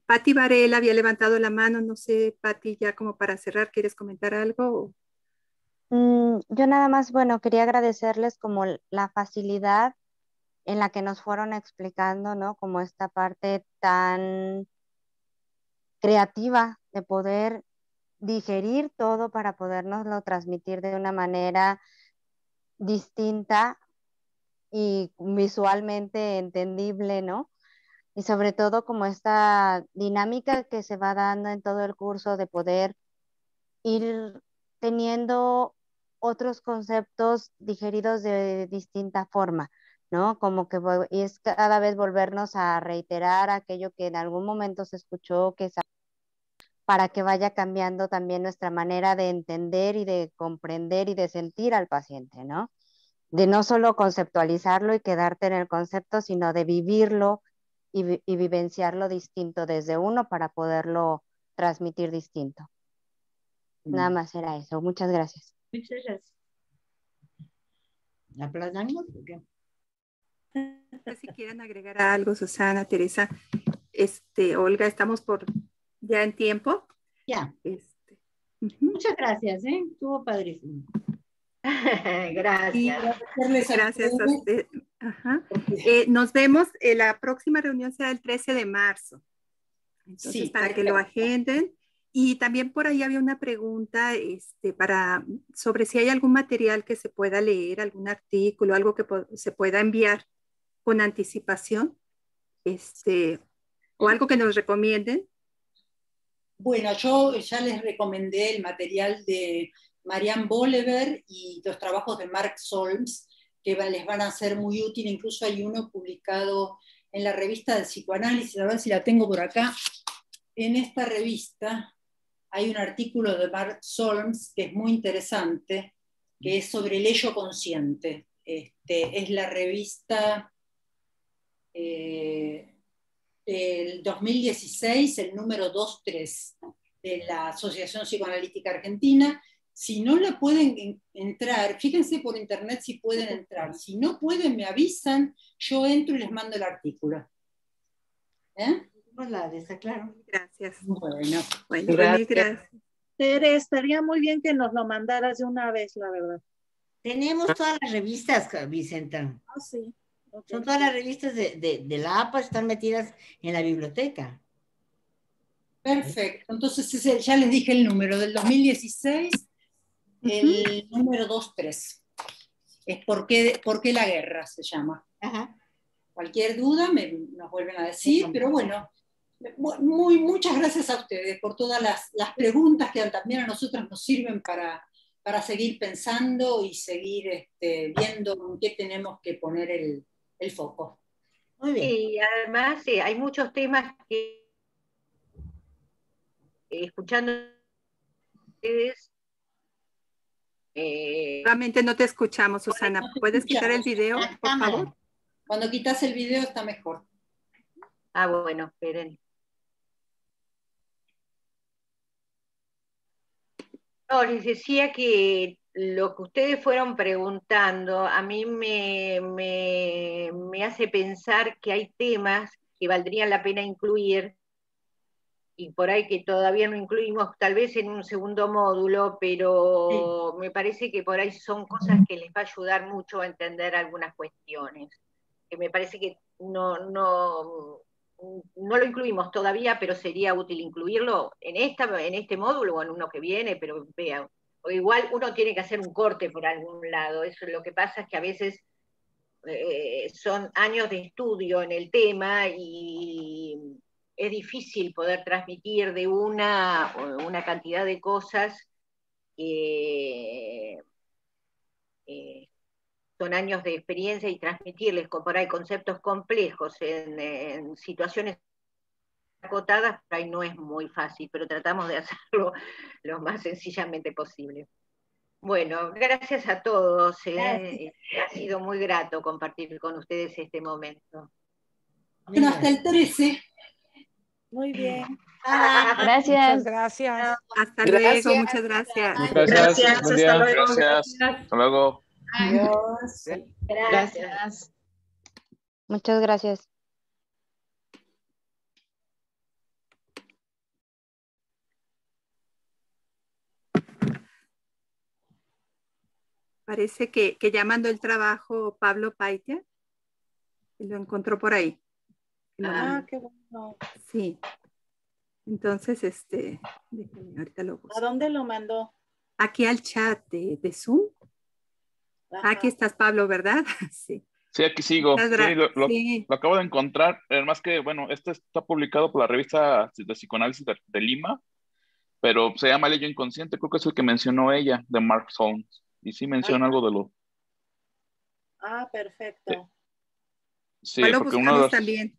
Patti Varela había levantado la mano, no sé, Patti, ya como para cerrar, ¿quieres comentar algo? Yo nada más, bueno, quería agradecerles como la facilidad en la que nos fueron explicando, ¿no? Como esta parte tan creativa de poder digerir todo para podernoslo transmitir de una manera distinta y visualmente entendible, ¿no? Y sobre todo como esta dinámica que se va dando en todo el curso de poder ir teniendo otros conceptos digeridos de distinta forma, ¿no? Como que es cada vez volvernos a reiterar aquello que en algún momento se escuchó, para que vaya cambiando también nuestra manera de entender y de comprender y de sentir al paciente, ¿no? De no solo conceptualizarlo y quedarte en el concepto, sino de vivirlo y vivenciarlo distinto desde uno para poderlo transmitir distinto. Nada más era eso. Muchas gracias. Muchas gracias. ¿Aplaudamos? No sé si quieren agregar algo, Susana, Teresa, Olga, estamos ya en tiempo. Ya. Muchas gracias, estuvo padrísimo. Gracias. Gracias a usted. Ajá. Nos vemos, la próxima reunión será el 13 de marzo. Entonces, sí, para que lo agenden. Y también por ahí había una pregunta sobre si hay algún material que se pueda leer, algún artículo, algo que se pueda enviar con anticipación, o algo que nos recomienden. Bueno, yo ya les recomendé el material de Marianne Bolivar y los trabajos de Mark Solms, que les van a ser muy útiles. Incluso hay uno publicado en la revista del psicoanálisis, a ver si la tengo por acá. En esta revista hay un artículo de Mark Solms que es muy interesante, que es sobre el ello consciente. Es la revista del 2016, el número 23 de la Asociación Psicoanalítica Argentina. Si no la pueden entrar, fíjense por internet si pueden entrar. Si no pueden, me avisan, yo entro y les mando el artículo. Claro. Gracias. Bueno, gracias. Tere, estaría muy bien que nos lo mandaras de una vez, la verdad. Tenemos todas las revistas, Vicenta. Sí. Okay. Son todas las revistas de la APA, están metidas en la biblioteca. Perfecto. Entonces, ya les dije el número del 2016, el número 23. Es ¿Por qué la guerra? Se llama. Ajá. Cualquier duda nos vuelven a decir, pero bueno, muchas gracias a ustedes por todas las preguntas que también a nosotros nos sirven para seguir pensando y seguir viendo en qué tenemos que poner el foco. Muy bien. Y además hay muchos temas que escuchando ustedes. Realmente no te escuchamos, Susana. ¿Puedes quitar el video, por favor? Cuando quitas el video está mejor. Ah, bueno, esperen. No, les decía que lo que ustedes fueron preguntando a mí me hace pensar que hay temas que valdrían la pena incluir y por ahí que todavía no incluimos, tal vez en un segundo módulo, pero me parece que por ahí son cosas que les va a ayudar mucho a entender algunas cuestiones. Que me parece que no lo incluimos todavía, pero sería útil incluirlo en este módulo o en uno que viene, pero vean, o igual uno tiene que hacer un corte por algún lado. Eso es lo que pasa, es que a veces son años de estudio en el tema y es difícil poder transmitir de una cantidad de cosas que son años de experiencia y transmitirles por ahí conceptos complejos en situaciones acotadas, por ahí no es muy fácil, pero tratamos de hacerlo lo más sencillamente posible. Bueno, gracias a todos. Ha sido muy grato compartir con ustedes este momento. Bueno, hasta el 13. Muy bien. Gracias. Muchas gracias. Hasta Gracias. luego, muchas gracias. Gracias. Buen día. Hasta luego. Gracias. Hasta luego. Adiós. Gracias. Muchas gracias. Parece que ya mandó el trabajo Pablo Paitia. Lo encontró por ahí. Qué bueno. Sí. Entonces, déjame, ahorita lo busco. ¿A dónde lo mandó? Aquí al chat de Zoom. Ajá. Aquí estás, Pablo, ¿verdad? Sí. Sí, aquí sigo. Sí, Lo acabo de encontrar. Además que, bueno, este está publicado por la revista de psicoanálisis de Lima, pero se llama Ley Inconsciente. Creo que es el que mencionó ella, de Mark Solms. Y sí menciona algo de lo... Perfecto. Sí, lo porque buscamos uno de los... también.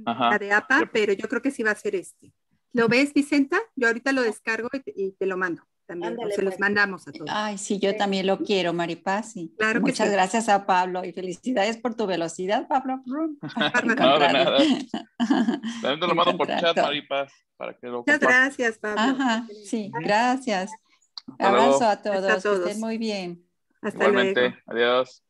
Ajá. La de APA, pero yo creo que sí va a ser este. ¿Lo ves, Vicenta? Yo ahorita lo descargo y te lo mando también. Ándale, o se los pues. mandamos a todos. Ay, sí, yo también lo quiero, Maripaz. Sí. Claro que Muchas sí. gracias a Pablo y felicidades por tu velocidad, Pablo. No, de nada. También te lo mando por chat, Maripaz, para que lo Muchas gracias, Pablo. Ajá, sí, gracias. Hasta Abrazo luego. a todos, que estén muy bien. Hasta Igualmente. luego. Adiós.